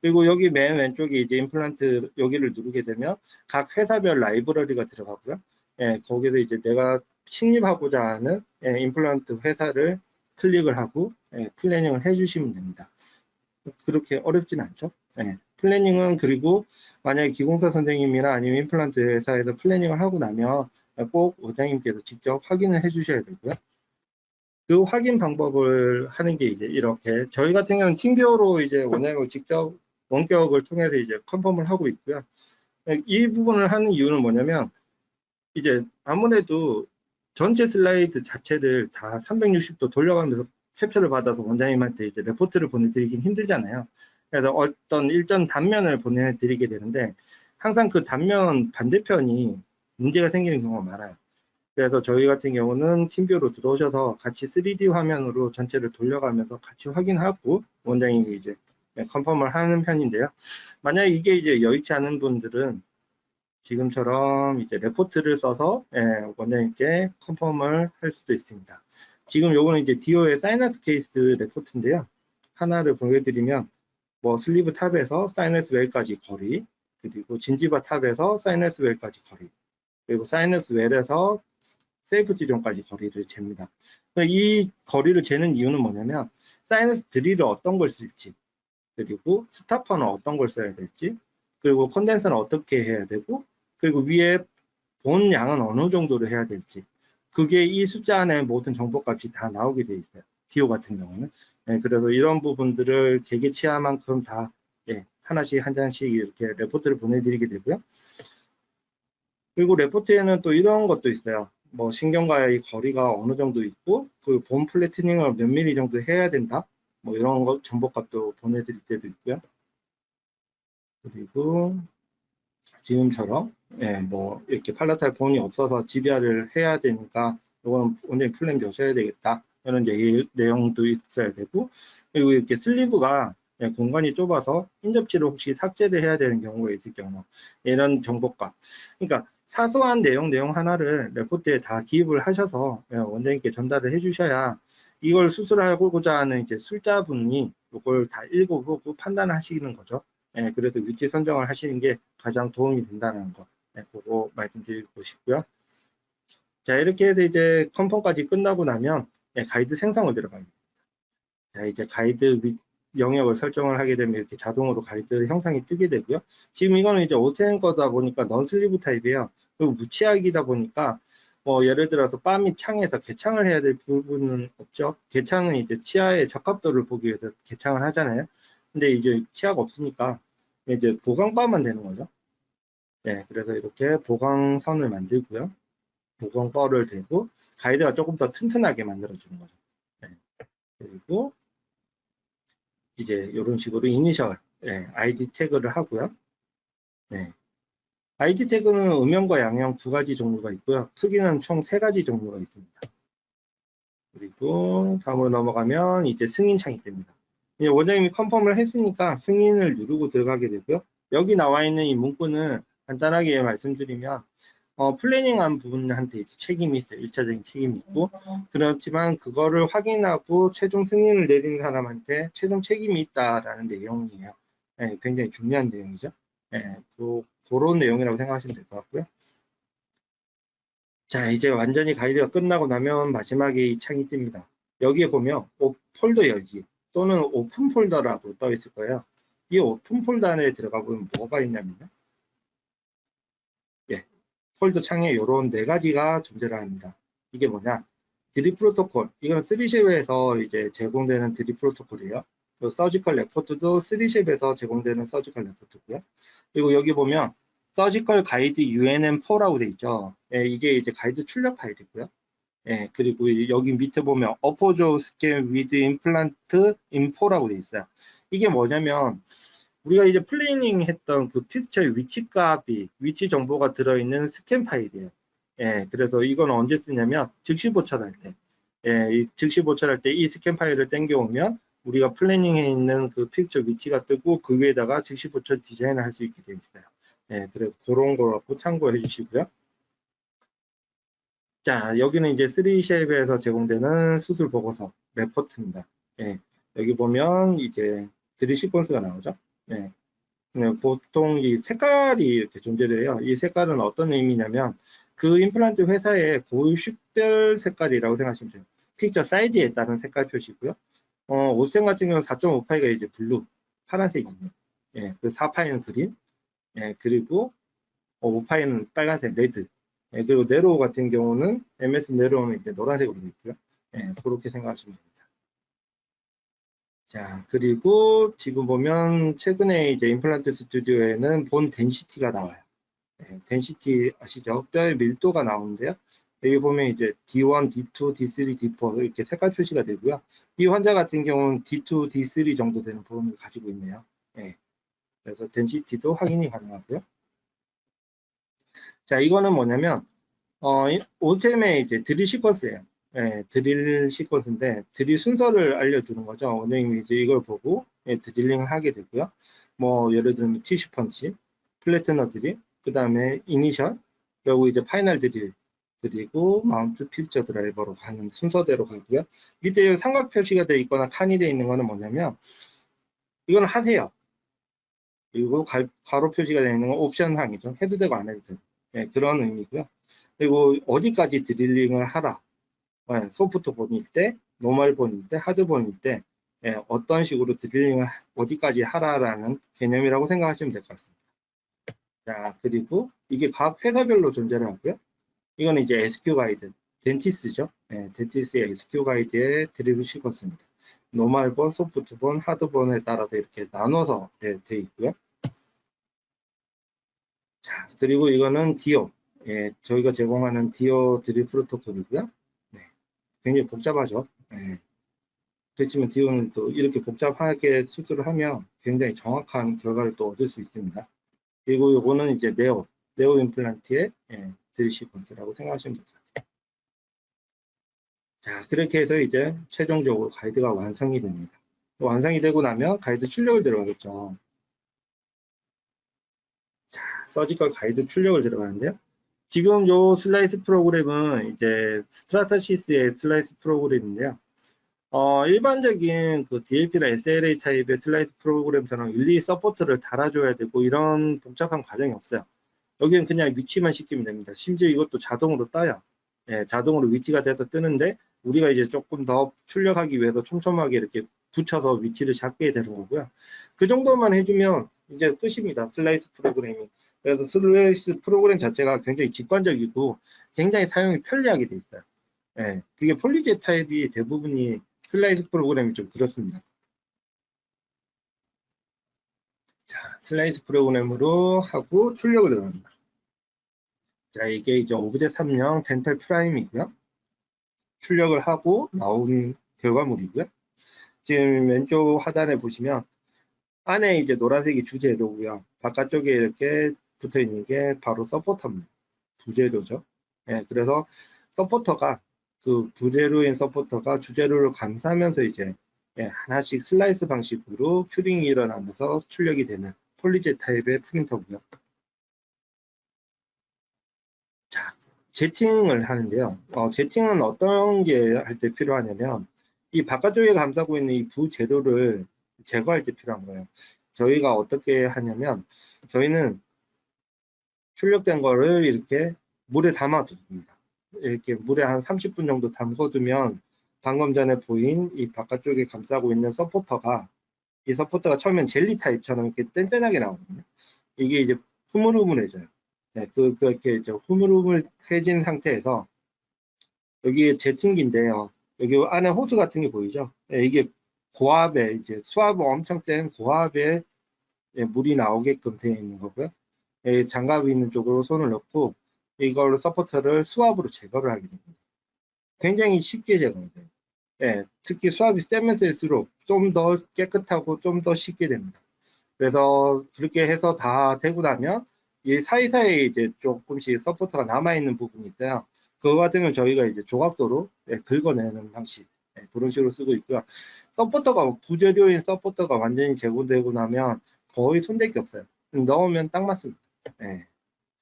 그리고 여기 맨 왼쪽에 이제 임플란트 여기를 누르게 되면 각 회사별 라이브러리가 들어가고요. 예, 거기서 이제 내가 식립하고자 하는 예, 임플란트 회사를 클릭을 하고 예, 플래닝을 해주시면 됩니다. 그렇게 어렵진 않죠. 예, 플래닝은 그리고 만약에 기공사 선생님이나 아니면 임플란트 회사에서 플래닝을 하고 나면 꼭 원장님께서 직접 확인을 해주셔야 되고요. 그 확인 방법을 하는 게 이제 이렇게 저희 같은 경우는 팀뷰어로 이제 원장님을 직접 원격을 통해서 이제 컨펌을 하고 있고요. 이 부분을 하는 이유는 뭐냐면 이제 아무래도 전체 슬라이드 자체를 다 360도 돌려가면서 캡처를 받아서 원장님한테 이제 레포트를 보내드리긴 힘들잖아요. 그래서 어떤 일정 단면을 보내드리게 되는데 항상 그 단면 반대편이 문제가 생기는 경우가 많아요. 그래서 저희 같은 경우는 팀뷰로 들어오셔서 같이 3D 화면으로 전체를 돌려가면서 같이 확인하고 원장님이 이제 컨펌을 하는 편인데요. 만약에 이게 이제 여의치 않은 분들은 지금처럼 이제 레포트를 써서 원장님께 컨펌을 할 수도 있습니다. 지금 요거는 이제 디오의 사이너스 케이스 레포트인데요. 하나를 보여드리면 뭐 슬리브 탑에서 사이너스 웰까지 거리, 그리고 진지바 탑에서 사이너스 웰까지 거리, 그리고 사이너스 웰에서 세이프티 존까지 거리를 잽니다. 이 거리를 재는 이유는 뭐냐면 사이너스 드릴을 어떤 걸 쓸지, 그리고 스타퍼는 어떤 걸 써야 될지, 그리고 컨덴서는 어떻게 해야 되고, 그리고 위에 본 양은 어느 정도로 해야 될지, 그게 이 숫자 안에 모든 정보값이 다 나오게 돼 있어요. 디오 같은 경우는. 네, 그래서 이런 부분들을 개개치야만큼 다 하나씩 한 장씩 이렇게 레포트를 보내드리게 되고요. 그리고 레포트에는 또 이런 것도 있어요. 뭐 신경과의 거리가 어느 정도 있고 그 본 플래트닝을 몇 미리 정도 해야 된다. 뭐 이런 거 정보값도 보내드릴 때도 있고요. 그리고 지금처럼 뭐 이렇게 팔라탈 본이 없어서 GBR을 해야 되니까 이거는 원장님 플랜 몇셔야 되겠다. 이런 내용도 있어야 되고, 그리고 이렇게 슬리브가 공간이 좁아서 인접지를 혹시 삭제를 해야 되는 경우가 있을 경우 이런 정보값. 그러니까 사소한 내용 하나를 레포트에 다 기입을 하셔서 원장님께 전달을 해주셔야 이걸 수술하고자 하는 이제 술자분이 이걸 다 읽어보고 판단하시는 거죠. 그래서 위치 선정을 하시는 게 가장 도움이 된다는 거, 그거 말씀드리고 싶고요. 자, 이렇게 해서 이제 컨펌까지 끝나고 나면 가이드 생성을 들어가요. 자, 이제 가이드 영역을 설정을 하게 되면 이렇게 자동으로 가이드 형상이 뜨게 되고요. 지금 이거는 이제 오센 거다 보니까 넌 슬리브 타입이에요. 그리고 무치약이다 보니까 뭐 예를 들어서 바 및 창에서 개창을 해야 될 부분은 없죠. 개창은 이제 치아의 적합도를 보기 위해서 개창을 하잖아요. 근데 이제 치아가 없으니까 이제 보강바만 되는 거죠. 네, 그래서 이렇게 보강선을 만들고요. 보강바를 대고 가이드가 조금 더 튼튼하게 만들어주는 거죠. 네, 그리고 이제 이런 식으로 이니셜 아이디 태그를 하고요. 네. 아이디 태그는 음영과 양형 두 가지 종류가 있고요. 크기는 총 세 가지 종류가 있습니다. 그리고 다음으로 넘어가면 이제 승인 창이 뜹니다. 이제 원장님이 컨펌을 했으니까 승인을 누르고 들어가게 되고요. 여기 나와 있는 이 문구는 간단하게 말씀드리면 플래닝한 부분한테 이제 책임이 있어요. 1차적인 책임이 있고, 그렇지만 그거를 확인하고 최종 승인을 내리는 사람한테 최종 책임이 있다라는 내용이에요. 굉장히 중요한 내용이죠. 그런 내용이라고 생각하시면 될 것 같고요. 자, 이제 완전히 가이드가 끝나고 나면 마지막에 이 창이 뜹니다. 여기에 보면 폴더 열기 또는 오픈 폴더라고 떠 있을 거예요. 이 오픈 폴더 안에 들어가 보면 뭐가 있냐면요. 폴더 창에 이런 네 가지가 존재를 합니다. 이게 뭐냐? 드립 프로토콜. 이건 3샵에서 이제 제공되는 드립 프로토콜이에요. 서지컬 레포트도 3샵에서 제공되는 서지컬 레포트고요. 그리고 여기 보면 서지컬 가이드 UNM4라고 돼 있죠. 이게 이제 가이드 출력 파일이고요. 그리고 여기 밑에 보면 어포조 스캔 위드 임플란트 인포라고 돼 있어요. 이게 뭐냐면 우리가 이제 플래닝 했던 그 픽처의 위치 정보가 들어있는 스캔 파일이에요. 그래서 이건 언제 쓰냐면 즉시 보철할 때, 즉시 보철할 때 이 스캔 파일을 땡겨오면 우리가 플래닝해 있는 그 픽처 위치가 뜨고 그 위에다가 즉시 보철 디자인을 할 수 있게 되어 있어요. 그래서 그런 거 갖고 참고해 주시고요. 자, 여기는 이제 3샵에서 제공되는 수술 보고서 레포트입니다. 여기 보면 이제 3 시퀀스가 나오죠. 보통 이 색깔이 이렇게 존재를 해요. 이 색깔은 어떤 의미냐면 그 임플란트 회사의 고유식별 색깔이라고 생각하시면 돼요. 픽처 사이즈에 따른 색깔 표시고요. 오센 같은 경우는 4.5파이가 이제 블루, 파란색이고요. 그 4파이는 그린, 그리고 5파이는 빨간색, 레드. 그리고 네로우 같은 경우는 MS 네로우는 이제 노란색으로 되어 있고요. 그렇게 생각하시면 됩니다. 자, 그리고 지금 보면 최근에 이제 임플란트 스튜디오에는 본 덴시티가 나와요. 덴시티 아시죠? 뼈의 밀도가 나오는데요. 여기 보면 이제 D1, D2, D3, D4 이렇게 색깔 표시가 되고요. 이 환자 같은 경우는 D2, D3 정도 되는 보험을 가지고 있네요. 그래서 덴시티도 확인이 가능하고요. 자, 이거는 뭐냐면 오템의 이제 드릴 시퀀스예요. 드릴 시퀀스인데 드릴 순서를 알려주는 거죠. 원장님이 이제 이걸 보고 드릴링을 하게 되고요. 뭐 예를 들면 티슈 펀치, 플래트너 드릴, 그 다음에 이니셜, 그리고 이제 파이널 드릴, 그리고 마운트 필처 드라이버로 가는 순서대로 가고요. 밑에 삼각 표시가 되어 있거나 칸이 되어 있는 거는 뭐냐면 이건 하세요. 그리고 가로 표시가 되어 있는 건 옵션 항이죠. 해도 되고 안 해도 되고. 그런 의미고요. 그리고 어디까지 드릴링을 하라. 소프트 본일 때, 노멀 본일 때, 하드 본일 때 어떤 식으로 드릴링을 어디까지 하라라는 개념이라고 생각하시면 될 것 같습니다. 자, 그리고 이게 각 회사별로 존재를 하고요. 이거는 이제 SQ 가이드, 덴티스죠. 덴티스의 SQ 가이드에 드릴 시퀀스입니다. 노멀 본, 소프트 본, 하드 본에 따라서 이렇게 나눠서 되어 있고요. 자, 그리고 이거는 디오, 예, 저희가 제공하는 디오 드립 프로토콜이고요. 네, 굉장히 복잡하죠. 예, 그렇지만 디오는 또 이렇게 복잡하게 수술을 하면 굉장히 정확한 결과를 또 얻을 수 있습니다. 그리고 이거는 이제 네오 임플란트의 드립 시퀀스라고 생각하시면 될 것 같아요. 자, 그렇게 해서 이제 최종적으로 가이드가 완성이 됩니다. 완성이 되고 나면 가이드 출력을 들어가겠죠. 자, 서지컬 가이드 출력을 들어가는데요. 지금 요 슬라이스 프로그램은 이제 스트라타시스의 슬라이스 프로그램인데요. 일반적인 그 DLP나 SLA 타입의 슬라이스 프로그램처럼 일일이 서포트를 달아줘야 되고 이런 복잡한 과정이 없어요. 여기는 그냥 위치만 시키면 됩니다. 심지어 이것도 자동으로 떠요. 예, 자동으로 위치가 돼서 뜨는데 우리가 이제 조금 더 출력하기 위해서 촘촘하게 이렇게 붙여서 위치를 잡게 되는 거고요. 그 정도만 해주면 이제 끝입니다. 슬라이스 프로그램이. 그래서 슬라이스 프로그램 자체가 굉장히 직관적이고 굉장히 사용이 편리하게 돼 있어요. 예, 그게 폴리제 타입이 대부분이 슬라이스 프로그램이 좀 그렇습니다. 자, 슬라이스 프로그램으로 하고 출력을 들어갑니다. 자, 이게 이제 오브제 3형 덴탈 프라임이고요. 출력을 하고 나온 결과물이고요. 지금 왼쪽 하단에 보시면 안에 이제 노란색이 주재료고요. 바깥쪽에 이렇게 붙어 있는 게 바로 서포터입니다. 부재료죠. 예, 그래서 서포터가 그 부재료인 서포터가 주재료를 감싸면서 이제 하나씩 슬라이스 방식으로 큐링이 일어나면서 출력이 되는 폴리제 타입의 프린터고요. 자, 제팅을 하는데요. 제팅은 어떤 게 할 때 필요하냐면 이 바깥쪽에 감싸고 있는 이 부재료를 제거할 때 필요한 거예요. 저희가 어떻게 하냐면 저희는 출력된 거를 이렇게 물에 담아둡니다. 이렇게 물에 한 30분 정도 담궈두면 방금 전에 보인 이 바깥쪽에 감싸고 있는 서포터가 이 서포터가 처음엔 젤리 타입처럼 이렇게 뗀뗀하게 나오거든요. 이게 이제 흐물흐물해져요. 네, 그렇게 이제 흐물흐물해진 상태에서 여기 제팅기인데요. 여기 안에 호스 같은 게 보이죠? 네, 이게 고압에 이제 수압이 엄청 센 고압에 물이 나오게끔 되어 있는 거고요. 장갑이 있는 쪽으로 손을 넣고 이걸로 서포터를 수압으로 제거를 하게 됩니다. 굉장히 쉽게 제거가 돼요. 예, 특히 수압이 세면 셀수록 좀 더 깨끗하고 좀 더 쉽게 됩니다. 그래서 그렇게 해서 다 되고 나면 이 사이사이에 이제 조금씩 서포터가 남아있는 부분이 있어요. 그거 같으면 저희가 이제 조각도로 긁어내는 방식 그런 식으로 쓰고 있고요. 서포터가 부재료인 서포터가 완전히 제거되고 나면 거의 손댈 게 없어요. 넣으면 딱 맞습니다. 예,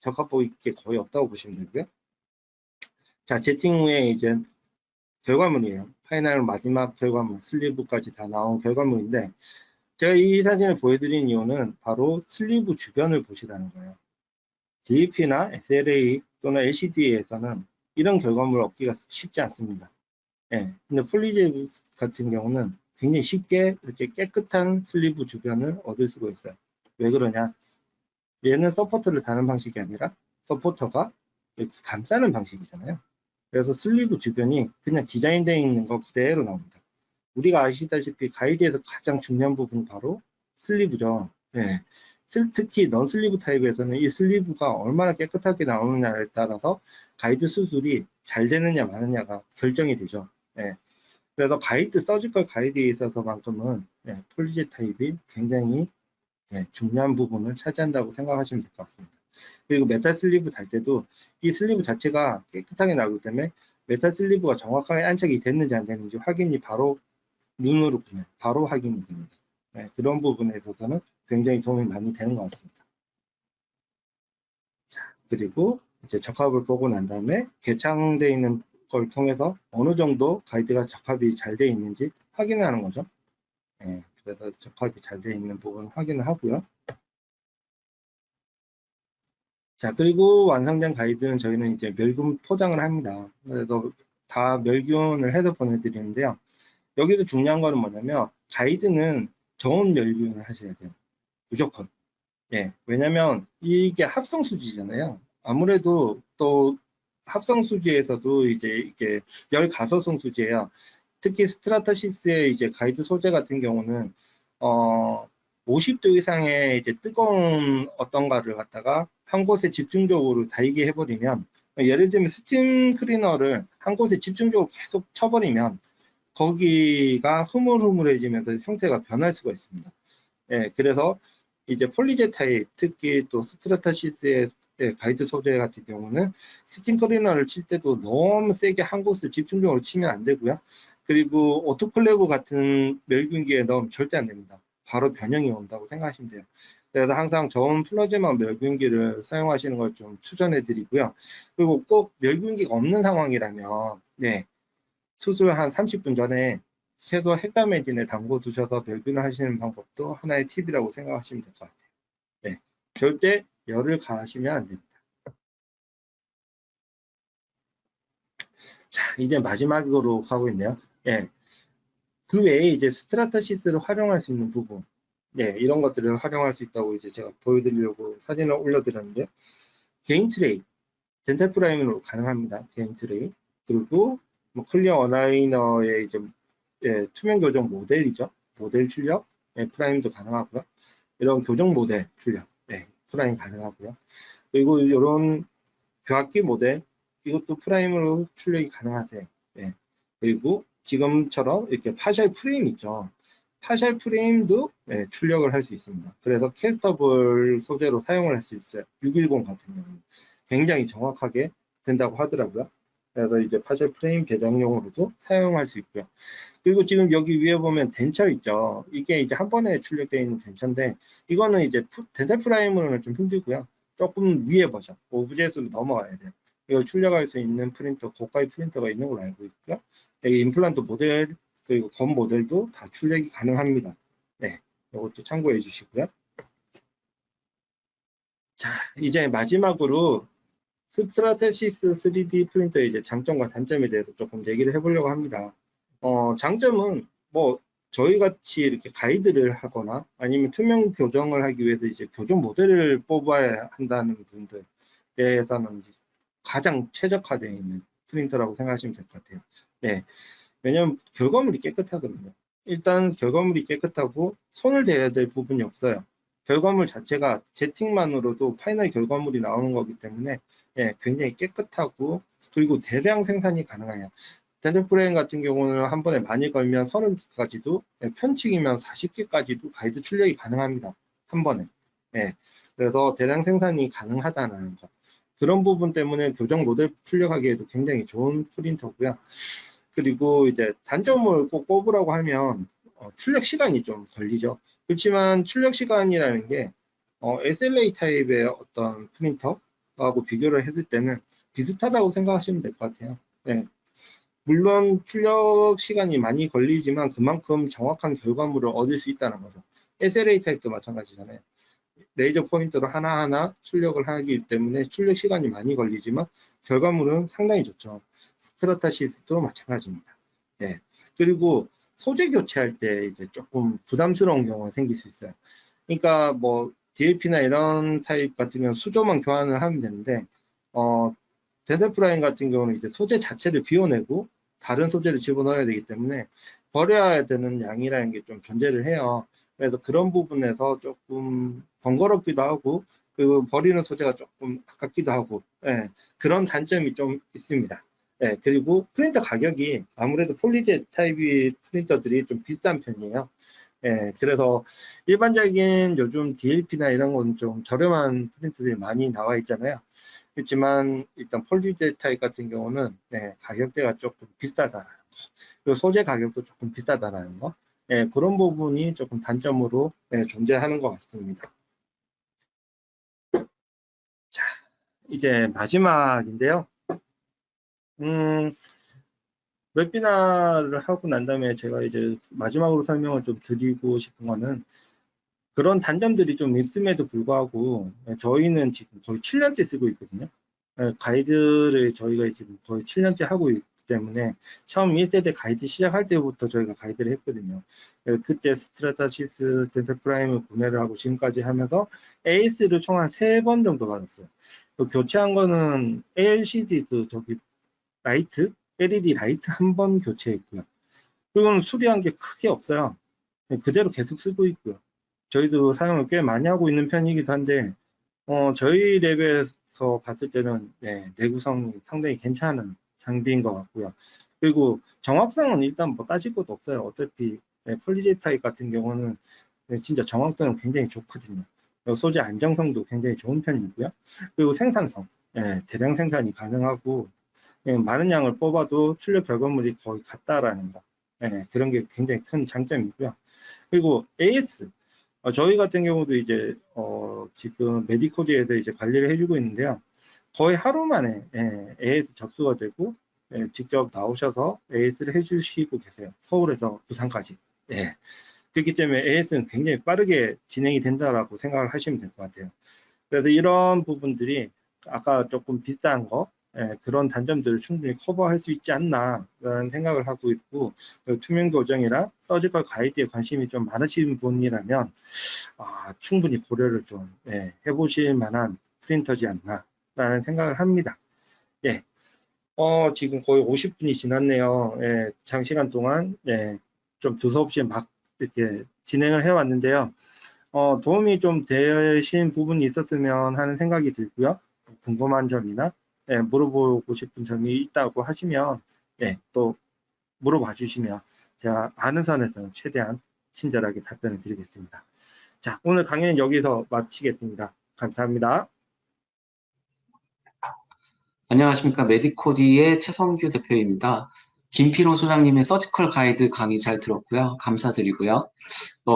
적합도 있게 거의 없다고 보시면 되고요. 자, 제팅 후에 이제 결과물이에요. 파이널 마지막 결과물, 슬리브까지 다 나온 결과물인데 제가 이 사진을 보여드린 이유는 바로 슬리브 주변을 보시라는 거예요. DEP나 SLA 또는 LCD에서는 이런 결과물을 얻기가 쉽지 않습니다. 예, 근데 폴리제 같은 경우는 굉장히 쉽게 이렇게 깨끗한 슬리브 주변을 얻을 수가 있어요. 왜 그러냐? 얘는 서포터를 다는 방식이 아니라 서포터가 이렇게 감싸는 방식이잖아요. 그래서 슬리브 주변이 그냥 디자인되어 있는 거 그대로 나옵니다. 우리가 아시다시피 가이드에서 가장 중요한 부분이 바로 슬리브죠. 예. 특히 넌슬리브 타입에서는 이 슬리브가 얼마나 깨끗하게 나오느냐에 따라서 가이드 수술이 잘 되느냐 마느냐가 결정이 되죠. 예. 그래서 가이드, 서지컬 가이드에 있어서만큼은 폴리제 타입이 굉장히 중요한 부분을 차지한다고 생각하시면 될 것 같습니다. 그리고 메탈 슬리브 달 때도 이 슬리브 자체가 깨끗하게 나오기 때문에 메탈 슬리브가 정확하게 안착이 됐는지 안 됐는지 확인이 바로 눈으로 그냥 바로 확인이 됩니다. 그런 부분에 있어서는 굉장히 도움이 많이 되는 것 같습니다. 자, 그리고 이제 적합을 보고 난 다음에 개창되어 있는 걸 통해서 어느 정도 가이드가 적합이 잘 되어 있는지 확인을 하는 거죠. 그래서 적합이 잘 되어 있는 부분 확인을 하고요. 자, 그리고 완성된 가이드는 저희는 이제 멸균 포장을 합니다. 그래서 다 멸균을 해서 보내드리는데요. 여기서 중요한 거는 뭐냐면 가이드는 저온 멸균을 하셔야 돼요. 무조건. 왜냐면 이게 합성 수지잖아요. 아무래도 또 합성 수지에서도 이제 이게 열 가소성 수지예요. 특히 스트라타시스의 이제 가이드 소재 같은 경우는 50도 이상의 이제 뜨거운 어떤가를 갖다가 한 곳에 집중적으로 달게 해버리면, 예를 들면 스팀 클리너를 한 곳에 집중적으로 계속 쳐버리면 거기가 흐물흐물해지면서 형태가 변할 수가 있습니다. 예, 그래서 이제 폴리제 타입, 특히 또 스트라타시스의 가이드 소재 같은 경우는 스팀 클리너를 칠 때도 너무 세게 한 곳을 집중적으로 치면 안 되고요. 그리고 오토클레이브 같은 멸균기에 넣으면 절대 안 됩니다. 바로 변형이 온다고 생각하시면 돼요. 그래서 항상 저온 플라즈마 멸균기를 사용하시는 걸 좀 추천해 드리고요. 그리고 꼭 멸균기가 없는 상황이라면, 네, 수술 한 30분 전에 채소 햇감에딘에 담궈 두셔서 멸균을 하시는 방법도 하나의 팁이라고 생각하시면 될 것 같아요. 네, 절대 열을 가하시면 안 됩니다. 자, 이제 마지막으로 가고 있네요. 예, 그 외에 이제 스트라타시스를 활용할 수 있는 부분, 네, 이런 것들을 활용할 수 있다고 이제 제가 보여드리려고 사진을 올려드렸는데, 개인 트레이, 덴탈 프라임으로 가능합니다. 개인 트레이. 그리고 뭐 클리어 어라이너의 이제 투명 교정 모델이죠. 모델 출력, 프라임도 가능하고요. 이런 교정 모델 출력, 프라임 가능하고요. 그리고 이런 교합기 모델, 이것도 프라임으로 출력이 가능하세요. 그리고 지금처럼 이렇게 파셜 프레임 있죠. 파셜 프레임도 출력을 할 수 있습니다. 그래서 캐스터블 소재로 사용을 할 수 있어요. 610 같은 경우는 굉장히 정확하게 된다고 하더라고요. 그래서 이제 파셜 프레임 배정용으로도 사용할 수 있고요. 그리고 지금 여기 위에 보면 덴처 있죠. 이게 이제 한 번에 출력되어 있는 덴처인데, 이거는 이제 덴탈 프라임으로는 좀 힘들고요. 조금 위에 버전, 오브젯으로 넘어가야 돼요. 이걸 출력할 수 있는 프린터, 고가의 프린터가 있는 걸로 알고 있고요. 여기 임플란트 모델, 그리고 검 모델도 다 출력이 가능합니다. 네, 이것도 참고해 주시고요. 자, 이제 마지막으로 스트라테시스 3D 프린터의 이제 장점과 단점에 대해서 조금 얘기를 해보려고 합니다. 장점은 뭐 저희 같이 이렇게 가이드를 하거나 아니면 투명 교정을 하기 위해서 이제 교정 모델을 뽑아야 한다는 분들에서는 가장 최적화되어 있는 프린터라고 생각하시면 될 것 같아요. 네, 왜냐하면 결과물이 깨끗하거든요. 일단 결과물이 깨끗하고 손을 대야 될 부분이 없어요. 결과물 자체가 제팅만으로도 파이널 결과물이 나오는 거기 때문에 굉장히 깨끗하고, 그리고 대량 생산이 가능해요. 덴탈프레임 같은 경우는 한 번에 많이 걸면 30개까지도, 편칭이면 40개까지도 가이드 출력이 가능합니다. 한 번에. 그래서 대량 생산이 가능하다는 거. 그런 부분 때문에 교정 모델 출력하기에도 굉장히 좋은 프린터고요. 그리고 이제 단점을 꼭 꼽으라고 하면 출력 시간이 좀 걸리죠. 그렇지만 출력 시간이라는 게 SLA 타입의 어떤 프린터하고 비교를 했을 때는 비슷하다고 생각하시면 될 것 같아요. 네. 물론 출력 시간이 많이 걸리지만 그만큼 정확한 결과물을 얻을 수 있다는 거죠. SLA 타입도 마찬가지잖아요. 레이저 포인터로 하나하나 출력을 하기 때문에 출력 시간이 많이 걸리지만 결과물은 상당히 좋죠. 스트라타시스도 마찬가지입니다. 그리고 소재 교체할 때 이제 조금 부담스러운 경우가 생길 수 있어요. 그러니까 뭐 DLP나 이런 타입 같은 경우는 수조만 교환을 하면 되는데, 덴탈 프라임 같은 경우는 이제 소재 자체를 비워내고 다른 소재를 집어넣어야 되기 때문에 버려야 되는 양이라는 게 좀 존재를 해요. 그래서 그런 부분에서 조금 번거롭기도 하고, 그리고 버리는 소재가 조금 아깝기도 하고, 그런 단점이 좀 있습니다. 그리고 프린터 가격이 아무래도 폴리제 타입의 프린터들이 좀 비싼 편이에요. 그래서 일반적인 요즘 DLP나 이런 건 좀 저렴한 프린터들이 많이 나와 있잖아요. 그렇지만 일단 폴리제 타입 같은 경우는 가격대가 조금 비싸다라는 거, 그리고 소재 가격도 조금 비싸다라는 거, 그런 부분이 조금 단점으로 존재하는 것 같습니다. 자, 이제 마지막인데요. 웹비나를 하고 난 다음에 제가 이제 마지막으로 설명을 좀 드리고 싶은 거는, 그런 단점들이 좀 있음에도 불구하고 저희는 지금 거의 7년째 쓰고 있거든요. 가이드를 저희가 지금 거의 7년째 하고 있기 때문에 처음 1세대 가이드 시작할 때부터 저희가 가이드를 했거든요. 그때 스트라타시스 덴탈 프라임을 구매를 하고 지금까지 하면서 AS를 총 한 3번 정도 받았어요. 교체한 거는 LCD 라이트, LED 라이트 한 번 교체했고요. 그리고는 수리한 게 크게 없어요. 그대로 계속 쓰고 있고요. 저희도 사용을 꽤 많이 하고 있는 편이기도 한데 저희 랩에서 봤을 때는 내구성이 상당히 괜찮은 장비인 것 같고요. 그리고 정확성은 일단 뭐 따질 것도 없어요. 어차피 폴리제 타입 같은 경우는 진짜 정확도는 굉장히 좋거든요. 소재 안정성도 굉장히 좋은 편이고요. 그리고 생산성, 대량 생산이 가능하고 많은 양을 뽑아도 출력 결과물이 거의 같다라는 거. 그런 게 굉장히 큰 장점이고요. 그리고 AS, 저희 같은 경우도 이제 지금 메디코드에서 이제 관리를 해주고 있는데요. 거의 하루 만에 AS 접수가 되고 직접 나오셔서 AS를 해주시고 계세요. 서울에서 부산까지. 그렇기 때문에 AS는 굉장히 빠르게 진행이 된다라고 생각을 하시면 될 것 같아요. 그래서 이런 부분들이 아까 조금 비싼 거 그런 단점들을 충분히 커버할 수 있지 않나라는 생각을 하고 있고, 투명 교정이나 서지컬 가이드에 관심이 좀 많으신 분이라면 충분히 고려를 좀 해보실 만한 프린터지 않나라는 생각을 합니다. 지금 거의 50분이 지났네요. 장시간 동안 좀 두서없이 막 이렇게 진행을 해왔는데요. 도움이 좀 되신 부분이 있었으면 하는 생각이 들고요. 궁금한 점이나 물어보고 싶은 점이 있다고 하시면 또 물어봐 주시면 제가 아는 선에서 최대한 친절하게 답변을 드리겠습니다. 자, 오늘 강의는 여기서 마치겠습니다. 감사합니다. 안녕하십니까. 메디코디의 최성규 대표입니다. 김필호 소장님의 서지컬 가이드 강의 잘 들었고요. 감사드리고요.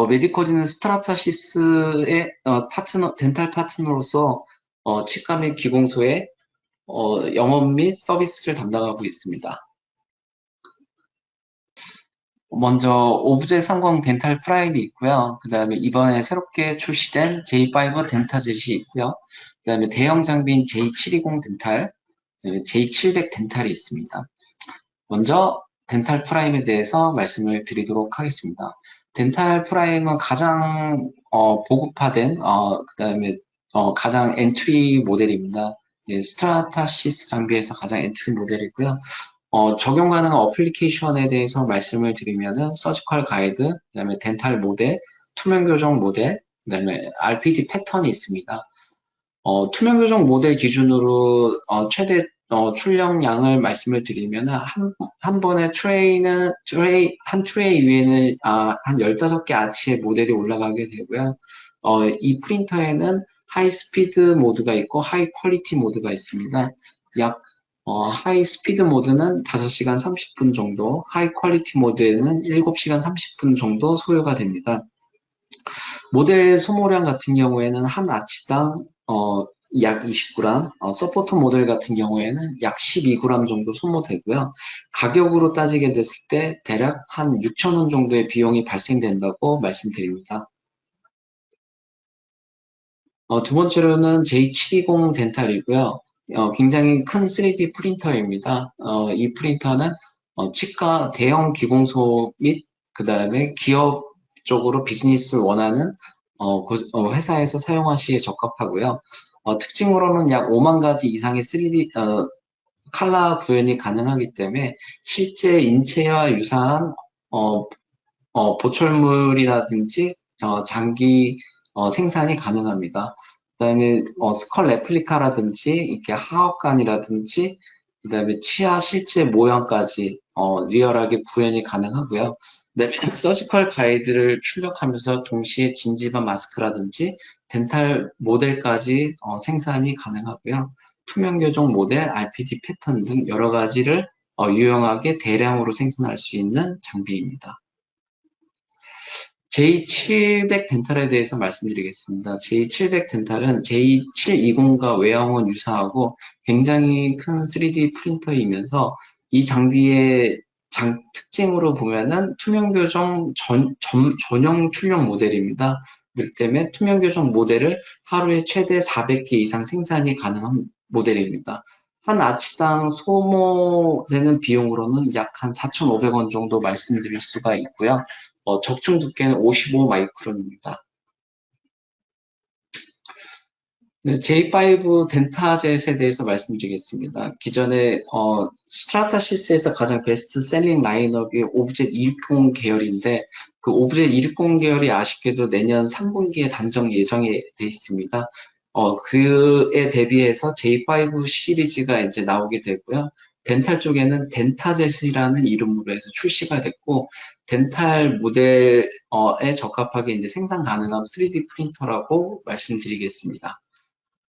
메디코디는 스트라타시스의 덴탈 파트너로서 치과 및 기공소의 영업 및 서비스를 담당하고 있습니다. 먼저 오브제 30 덴탈 프라임이 있고요. 그 다음에 이번에 새롭게 출시된 J5 덴타젯이 있고요. 그 다음에 대형 장비인 J720 덴탈, J700 덴탈이 있습니다. 먼저 덴탈 프라임에 대해서 말씀을 드리도록 하겠습니다. 덴탈 프라임은 가장 보급화된 그 다음에 가장 엔트리 모델입니다. 스트라타시스 장비에서 가장 엔트리 모델이고요. 적용 가능한 어플리케이션에 대해서 말씀을 드리면은 서지컬 가이드, 그 다음에 덴탈 모델, 투명 교정 모델, 그 다음에 RPD 패턴이 있습니다. 투명 교정 모델 기준으로 최대 출력량을 말씀을 드리면 한 번에 한 트레이 위에는 한 15개 아치의 모델이 올라가게 되고요. 이 프린터에는 하이 스피드 모드가 있고 하이 퀄리티 모드가 있습니다. 하이 스피드 모드는 5시간 30분 정도, 하이 퀄리티 모드에는 7시간 30분 정도 소요가 됩니다. 모델 소모량 같은 경우에는 한 아치당 약 20g, 서포터 모델 같은 경우에는 약 12g 정도 소모되고요. 가격으로 따지게 됐을 때 대략 한 6,000원 정도의 비용이 발생된다고 말씀드립니다. 두 번째로는 J720 덴탈이고요. 굉장히 큰 3D 프린터입니다. 이 프린터는 치과 대형 기공소 및 그 다음에 기업 쪽으로 비즈니스를 원하는 회사에서 사용하시기에 적합하고요. 특징으로는 약 5만 가지 이상의 3D 컬러 구현이 가능하기 때문에 실제 인체와 유사한 보철물이라든지 장기 생산이 가능합니다. 그 다음에 스컬 레플리카라든지 이렇게 하악관이라든지 그 다음에 치아 실제 모양까지 리얼하게 구현이 가능하고요. 네, 서지컬 가이드를 출력하면서 동시에 진지반 마스크라든지 덴탈 모델까지 생산이 가능하고요. 투명 교정 모델, RPD 패턴 등 여러 가지를 유용하게 대량으로 생산할 수 있는 장비입니다. J700 덴탈에 대해서 말씀드리겠습니다. J700 덴탈은 J720과 외형은 유사하고 굉장히 큰 3D 프린터이면서 이 장비의 특징으로 보면은 투명 교정 전용 출력 모델입니다. 그렇기 때문에 투명 교정 모델을 하루에 최대 400개 이상 생산이 가능한 모델입니다. 한 아치당 소모되는 비용으로는 약 한 4,500원 정도 말씀드릴 수가 있고요. 적중 두께는 55 마이크론입니다. J5 덴타젯에 대해서 말씀드리겠습니다. 기존에 스트라타시스에서 가장 베스트 셀링 라인업이 오브젯 260 계열인데 그 오브제 260 계열이 아쉽게도 내년 3분기에 단종 예정이 돼 있습니다. 그에 대비해서 J5 시리즈가 이제 나오게 되고요. 덴탈 쪽에는 덴타젯이라는 이름으로 해서 출시가 됐고, 덴탈 모델에 적합하게 이제 생산 가능한 3D 프린터라고 말씀드리겠습니다.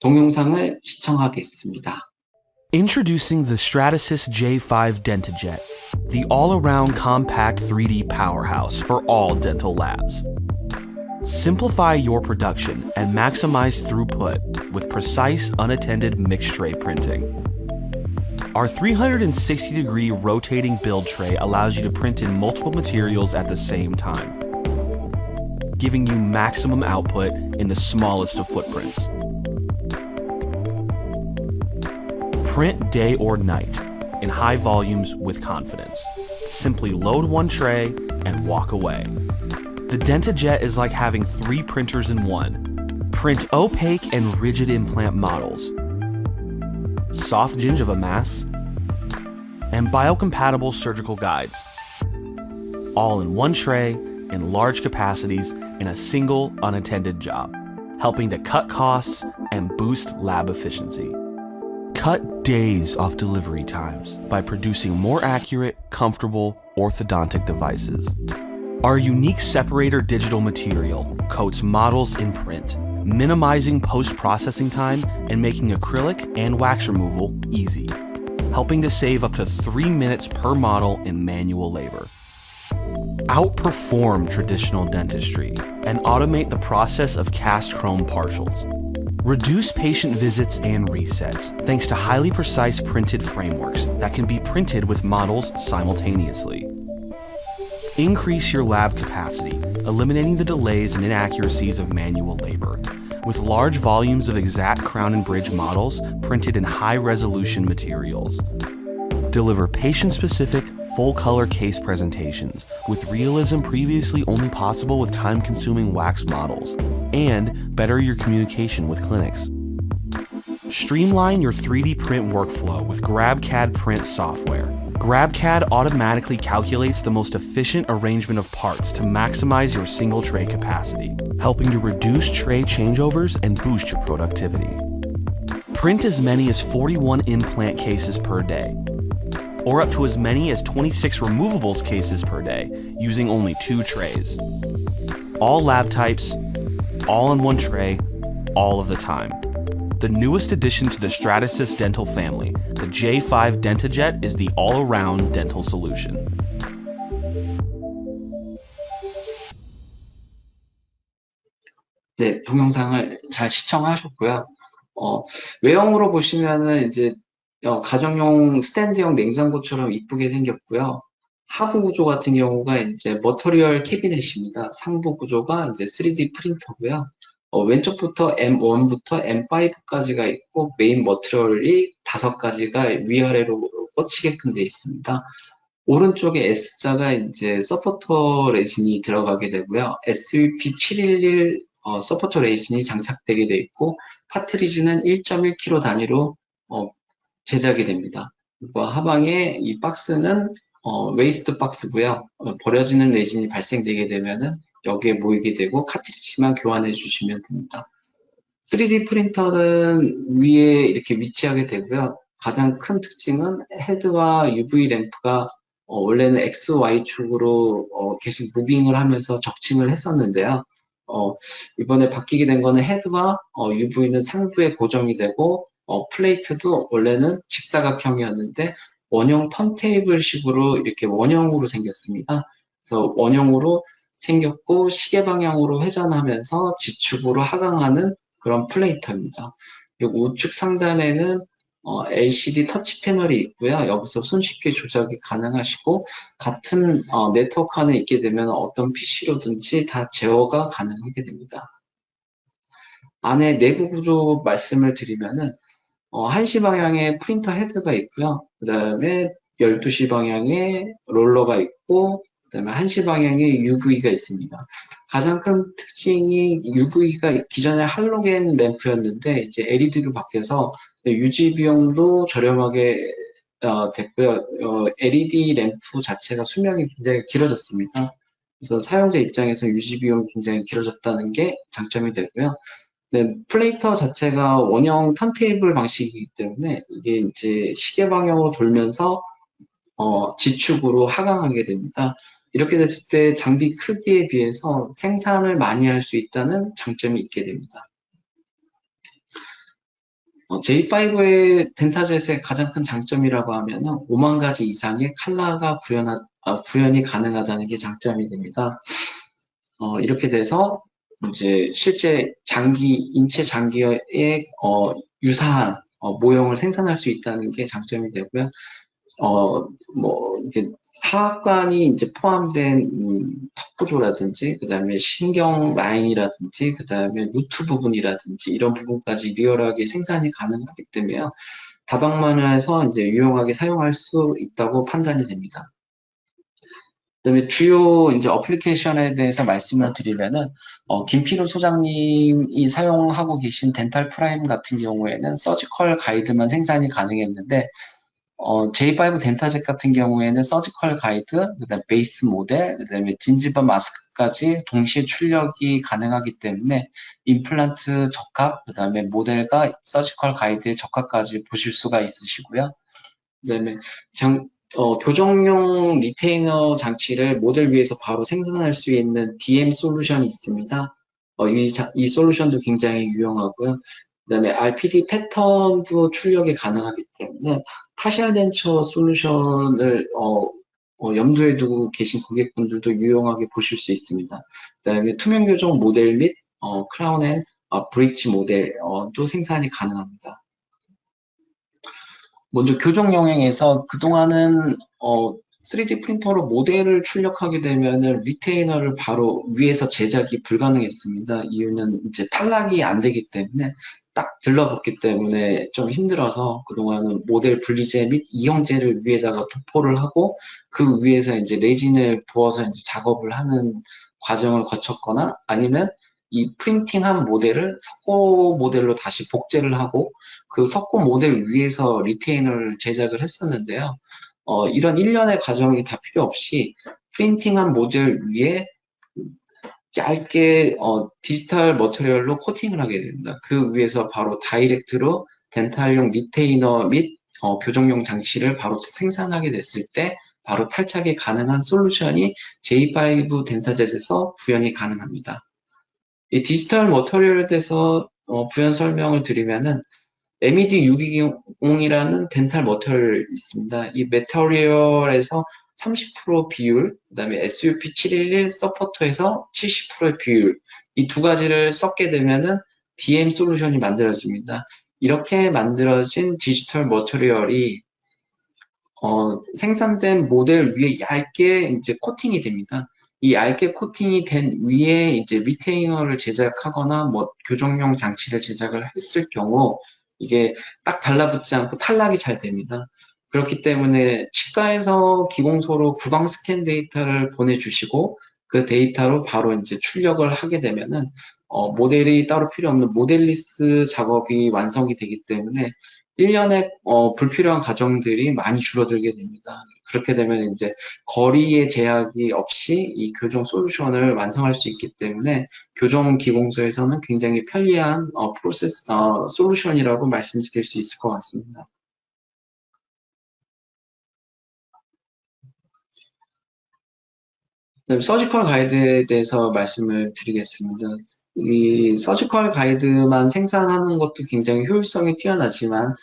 동영상을 시청하겠습니다. Introducing the Stratasys J5 DentaJet, the all-around compact 3D powerhouse for all dental labs. Simplify your production and maximize throughput with precise unattended mixed tray printing. Our 360-degree rotating build tray allows you to print in multiple materials at the same time, giving you maximum output in the smallest of footprints. Print day or night in high volumes with confidence. Simply load one tray and walk away. The DentaJet is like having 3 printers in one. Print opaque and rigid implant models, soft gingiva masks, and biocompatible surgical guides, all in one tray in large capacities in a single unattended job, helping to cut costs and boost lab efficiency. Cut days off delivery times by producing more accurate, comfortable orthodontic devices. Our unique separator digital material coats models in print, minimizing post-processing time and making acrylic and wax removal easy, helping to save up to 3 minutes per model in manual labor. Outperform traditional dentistry and automate the process of cast chrome partials. Reduce patient visits and resets thanks to highly precise printed frameworks that can be printed with models simultaneously. Increase your lab capacity, eliminating the delays and inaccuracies of manual labor, with large volumes of exact crown and bridge models printed in high-resolution materials. Deliver patient-specific, full-color case presentations with realism previously only possible with time-consuming wax models, and better your communication with clinics. Streamline your 3D print workflow with GrabCAD print software. GrabCAD automatically calculates the most efficient arrangement of parts to maximize your single tray capacity, helping to reduce tray changeovers and boost your productivity. Print as many as 41 implant cases per day, or up to as many as 26 removables cases per day using only 2 trays. All lab types, all in one tray, all of the time. The newest addition to the Stratasys dental family, the J5 DentaJet is the all-around dental solution. 네, 동영상을 잘 시청하셨고요. 외형으로 보시면은 이제 가정용 스탠드형 냉장고처럼 이쁘게 생겼고요. 하부 구조 같은 경우가 이제 머터리얼 캐비넷입니다. 상부 구조가 이제 3D 프린터고요. 왼쪽부터 M1부터 M5까지가 있고 메인 머터리얼이 5가지가 위아래로 꽂히게끔 되어 있습니다. 오른쪽에 S자가 이제 서포터 레진이 들어가게 되고요. SUP711 서포터 레진이 장착되게 되어 있고 카트리지는 1.1kg 단위로 제작이 됩니다. 그리고 하방에 이 박스는 웨이스트 박스고요. 버려지는 레진이 발생되게 되면은 여기에 모이게 되고 카트리지만 교환해 주시면 됩니다. 3D 프린터는 위에 이렇게 위치하게 되고요. 가장 큰 특징은 헤드와 UV 램프가 원래는 X, Y축으로 계속 무빙을 하면서 적층을 했었는데요. 이번에 바뀌게 된 거는 헤드와 UV는 상부에 고정이 되고 플레이트도 원래는 직사각형이었는데 원형 턴테이블식으로 이렇게 원형으로 생겼습니다. 그래서 원형으로 생겼고 시계 방향으로 회전하면서 지축으로 하강하는 그런 플레이터입니다. 그리고 우측 상단에는 LCD 터치 패널이 있고요. 여기서 손쉽게 조작이 가능하시고 같은 네트워크 안에 있게 되면 어떤 PC로든지 다 제어가 가능하게 됩니다. 안에 내부 구조 말씀을 드리면은 1시 방향에 프린터 헤드가 있고요. 그 다음에 12시 방향에 롤러가 있고 그 다음에 1시 방향에 UV가 있습니다. 가장 큰 특징이 UV가 기존에 할로겐 램프였는데 이제 LED로 바뀌어서 유지 비용도 저렴하게 됐고요. LED 램프 자체가 수명이 굉장히 길어졌습니다. 그래서 사용자 입장에서 유지 비용이 굉장히 길어졌다는 게 장점이 되고요. 네, 플레이터 자체가 원형 턴테이블 방식이기 때문에 이게 이제 시계 방향으로 돌면서 지축으로 하강하게 됩니다. 이렇게 됐을 때 장비 크기에 비해서 생산을 많이 할 수 있다는 장점이 있게 됩니다. J5의 덴타젯의 가장 큰 장점이라고 하면은 5만 가지 이상의 컬러가 구현이 가능하다는 게 장점이 됩니다. 이렇게 돼서 이제 실제 인체 장기에 유사한 모형을 생산할 수 있다는 게 장점이 되고요. 이렇게 하악관이 이제 포함된 턱구조라든지, 그 다음에 신경 라인이라든지, 그 다음에 루트 부분이라든지, 이런 부분까지 리얼하게 생산이 가능하기 때문에요. 다방면에서 이제 유용하게 사용할 수 있다고 판단이 됩니다. 그 다음에 주요 이제 어플리케이션에 대해서 말씀을 드리면은, 김필우 소장님이 사용하고 계신 덴탈 프라임 같은 경우에는 서지컬 가이드만 생산이 가능했는데, J5 덴타젯 같은 경우에는 서지컬 가이드, 그다음 베이스 모델, 그다음에 진지바 마스크까지 동시에 출력이 가능하기 때문에 임플란트 적합, 그다음에 모델과 서지컬 가이드의 적합까지 보실 수가 있으시고요. 그다음에 교정용 리테이너 장치를 모델 위에서 바로 생산할 수 있는 DM 솔루션이 있습니다. 이 솔루션도 굉장히 유용하고요. 그 다음에 RPD 패턴도 출력이 가능하기 때문에 파셜 덴처 솔루션을 염두에 두고 계신 고객분들도 유용하게 보실 수 있습니다. 그 다음에 투명 교정 모델 및 크라운 앤 브릿지 모델도 생산이 가능합니다. 먼저 교정 영역에서 그동안은 3D 프린터로 모델을 출력하게 되면은 리테이너를 바로 위에서 제작이 불가능했습니다. 이유는 이제 탈락이 안 되기 때문에 딱 들러붙기 때문에 좀 힘들어서 그동안은 모델 분리제 및 이형제를 위에다가 도포를 하고 그 위에서 이제 레진을 부어서 이제 작업을 하는 과정을 거쳤거나 아니면 이 프린팅한 모델을 석고 모델로 다시 복제를 하고 그 석고 모델 위에서 리테이너를 제작을 했었는데요. 이런 일련의 과정이 다 필요 없이 프린팅한 모델 위에 얇게 디지털 머티리얼로 코팅을 하게 됩니다. 그 위에서 바로 다이렉트로 덴탈용 리테이너 및 교정용 장치를 바로 생산하게 됐을 때 바로 탈착이 가능한 솔루션이 J5 덴타젯에서 구현이 가능합니다. 이 디지털 머티리얼에 대해서 부연 설명을 드리면은 MED 620이라는 덴탈 머티리얼이 있습니다. 이 머티리얼에서 30% 비율, 그 다음에 SUP711 서포터에서 70%의 비율, 이 두 가지를 섞게 되면은 DM 솔루션이 만들어집니다. 이렇게 만들어진 디지털 머티리얼이 생산된 모델 위에 얇게 이제 코팅이 됩니다. 이 얇게 코팅이 된 위에 이제 리테이너를 제작하거나 뭐 교정용 장치를 제작을 했을 경우 이게 딱 달라붙지 않고 탈락이 잘 됩니다. 그렇기 때문에 치과에서 기공소로 구강 스캔 데이터를 보내주시고 그 데이터로 바로 이제 출력을 하게 되면은 모델이 따로 필요 없는 모델리스 작업이 완성이 되기 때문에 1년에 불필요한 과정들이 많이 줄어들게 됩니다. 그렇게 되면 이제 거리의 제약이 없이 이 교정 솔루션을 완성할 수 있기 때문에 교정 기공소에서는 굉장히 편리한 솔루션이라고 말씀드릴 수 있을 것 같습니다. 서지컬 가이드에 대해서 말씀을 드리겠습니다. 이 서지컬 가이드만 생산하는 것도 굉장히 효율성이 뛰어나지만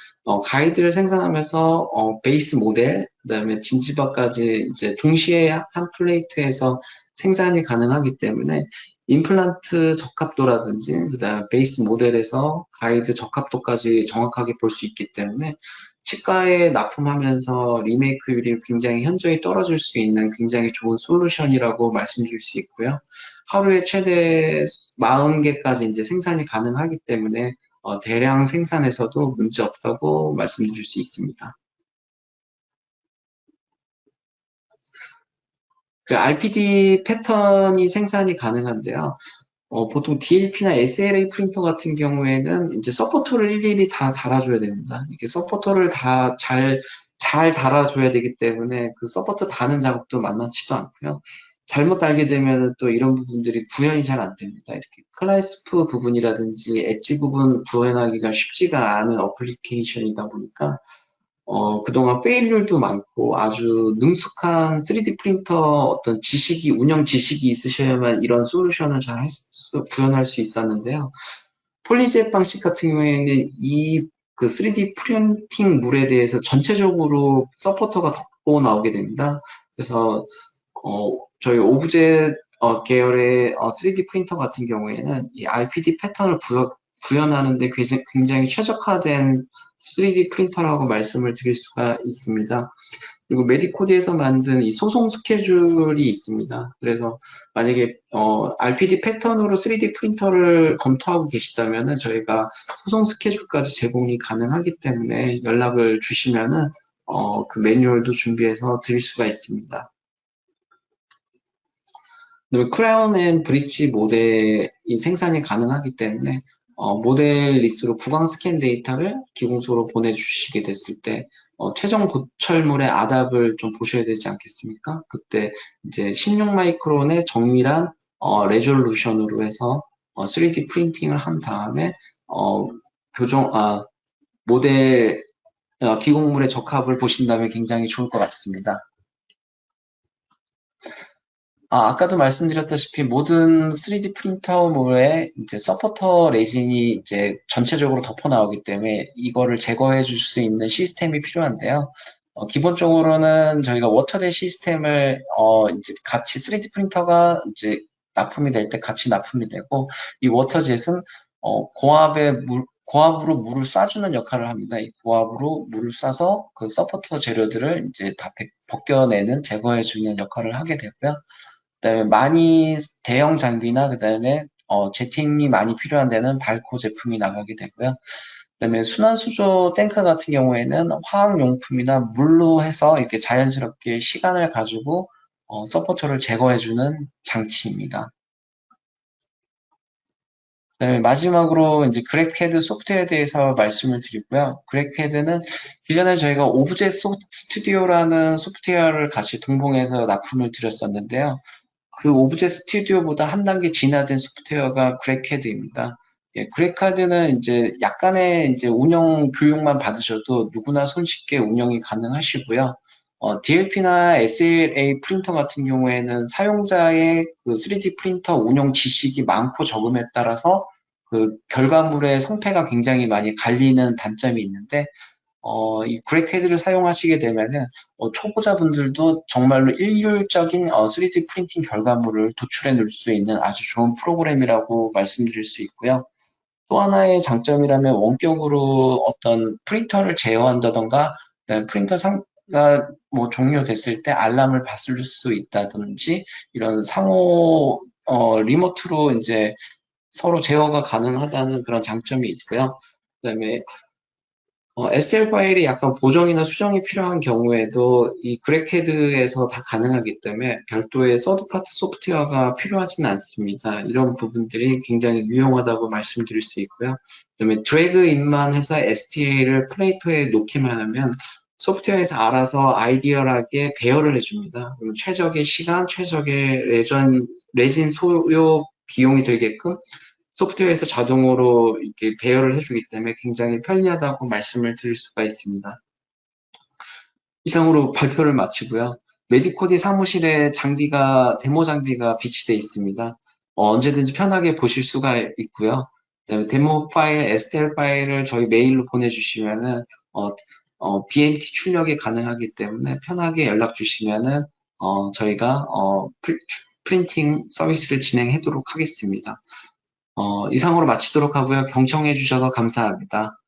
가이드를 생산하면서 베이스 모델, 그다음에 진지바까지 이제 동시에 한 플레이트에서 생산이 가능하기 때문에 임플란트 적합도라든지 그다음에 베이스 모델에서 가이드 적합도까지 정확하게 볼 수 있기 때문에 치과에 납품하면서 리메이크율이 굉장히 현저히 떨어질 수 있는 굉장히 좋은 솔루션이라고 말씀드릴 수 있고요. 하루에 최대 40개까지 이제 생산이 가능하기 때문에 대량 생산에서도 문제 없다고 말씀드릴 수 있습니다. 그 RPD 패턴이 생산이 가능한데요. 보통 DLP나 SLA 프린터 같은 경우에는 이제 서포터를 일일이 다 달아줘야 됩니다. 이렇게 서포터를 다 잘 달아줘야 되기 때문에 그 서포터 다는 작업도 만만치도 않고요. 잘못 알게 되면 또 이런 부분들이 구현이 잘 안 됩니다. 이렇게 클래스프 부분이라든지 엣지 부분 구현하기가 쉽지가 않은 어플리케이션이다 보니까 그동안 페일률도 많고 아주 능숙한 3D 프린터 어떤 지식이, 운영 지식이 있으셔야만 이런 솔루션을 잘 구현할 수 있었는데요. 폴리젯 방식 같은 경우에는 그 3D 프린팅물에 대해서 전체적으로 서포터가 덮고 나오게 됩니다. 그래서 저희 오브제 계열의 3D 프린터 같은 경우에는 이 RPD 패턴을 구현하는데 굉장히 최적화된 3D 프린터라고 말씀을 드릴 수가 있습니다. 그리고 메디코드에서 만든 이 소송 스케줄이 있습니다. 그래서 만약에 RPD 패턴으로 3D 프린터를 검토하고 계시다면은 저희가 소송 스케줄까지 제공이 가능하기 때문에 연락을 주시면은 그 매뉴얼도 준비해서 드릴 수가 있습니다. 그리고 크라운 앤 브릿지 모델이 생산이 가능하기 때문에 모델 리스로 구강 스캔 데이터를 기공소로 보내주시게 됐을 때 최종 고철물의 아답을 좀 보셔야 되지 않겠습니까? 그때 이제 16마이크론의 정밀한 레졸루션으로 해서 3D 프린팅을 한 다음에 모델 기공물의 적합을 보신다면 굉장히 좋을 것 같습니다. 아까도 말씀드렸다시피 모든 3D 프린터물에 이제 서포터 레진이 이제 전체적으로 덮어 나오기 때문에 이거를 제거해 줄 수 있는 시스템이 필요한데요. 기본적으로는 저희가 워터젯 시스템을 이제 같이 3D 프린터가 이제 납품이 될 때 같이 납품이 되고, 이 워터젯은 고압으로 물을 쏴주는 역할을 합니다. 이 고압으로 물을 쏴서 그 서포터 재료들을 이제 다 벗겨내는, 제거해주는 역할을 하게 되고요. 그다음에 많이 대형 장비나 그다음에 제팅이 많이 필요한 데는 발코 제품이 나가게 되고요. 그다음에 순환수조 탱크 같은 경우에는 화학용품이나 물로 해서 이렇게 자연스럽게 시간을 가지고 서포터를 제거해주는 장치입니다. 그다음에 마지막으로 이제 그래캐드 소프트웨어에 대해서 말씀을 드리고요. 그래캐드는 기존에 저희가 오브제 스튜디오라는 소프트웨어를 같이 동봉해서 납품을 드렸었는데요. 그 오브제 스튜디오보다 한 단계 진화된 소프트웨어가 그래캐드입니다. 예, 그래캐드는 이제 약간의 이제 운영 교육만 받으셔도 누구나 손쉽게 운영이 가능하시고요. DLP나 SLA 프린터 같은 경우에는 사용자의 그 3D 프린터 운영 지식이 많고 적음에 따라서 그 결과물의 성패가 굉장히 많이 갈리는 단점이 있는데, 이 그래캐드를 사용하시게 되면은 초보자분들도 정말로 일률적인 3D 프린팅 결과물을 도출해 놓을 수 있는 아주 좋은 프로그램이라고 말씀드릴 수 있고요. 또 하나의 장점이라면 원격으로 어떤 프린터를 제어한다던가, 프린터가 뭐 종료됐을 때 알람을 받을 수 있다든지, 이런 상호 리모트로 이제 서로 제어가 가능하다는 그런 장점이 있고요. 그다음에 STL 파일이 약간 보정이나 수정이 필요한 경우에도 이 그래캐드에서 다 가능하기 때문에 별도의 서드파트 소프트웨어가 필요하지는 않습니다. 이런 부분들이 굉장히 유용하다고 말씀드릴 수 있고요. 그다음에 드래그인만 해서 STL을 플레이터에 놓기만 하면 소프트웨어에서 알아서 아이디얼하게 배열을 해줍니다. 그럼 최적의 시간, 최적의 레진 소요 비용이 들게끔 소프트웨어에서 자동으로 이렇게 배열을 해주기 때문에 굉장히 편리하다고 말씀을 드릴 수가 있습니다. 이상으로 발표를 마치고요. 메디코디 사무실에 데모 장비가 비치되어 있습니다. 언제든지 편하게 보실 수가 있고요. 그다음에 데모 파일, STL 파일을 저희 메일로 보내주시면은 BMT 출력이 가능하기 때문에 편하게 연락 주시면은 저희가 프린팅 서비스를 진행하도록 하겠습니다. 이상으로 마치도록 하고요. 경청해 주셔서 감사합니다.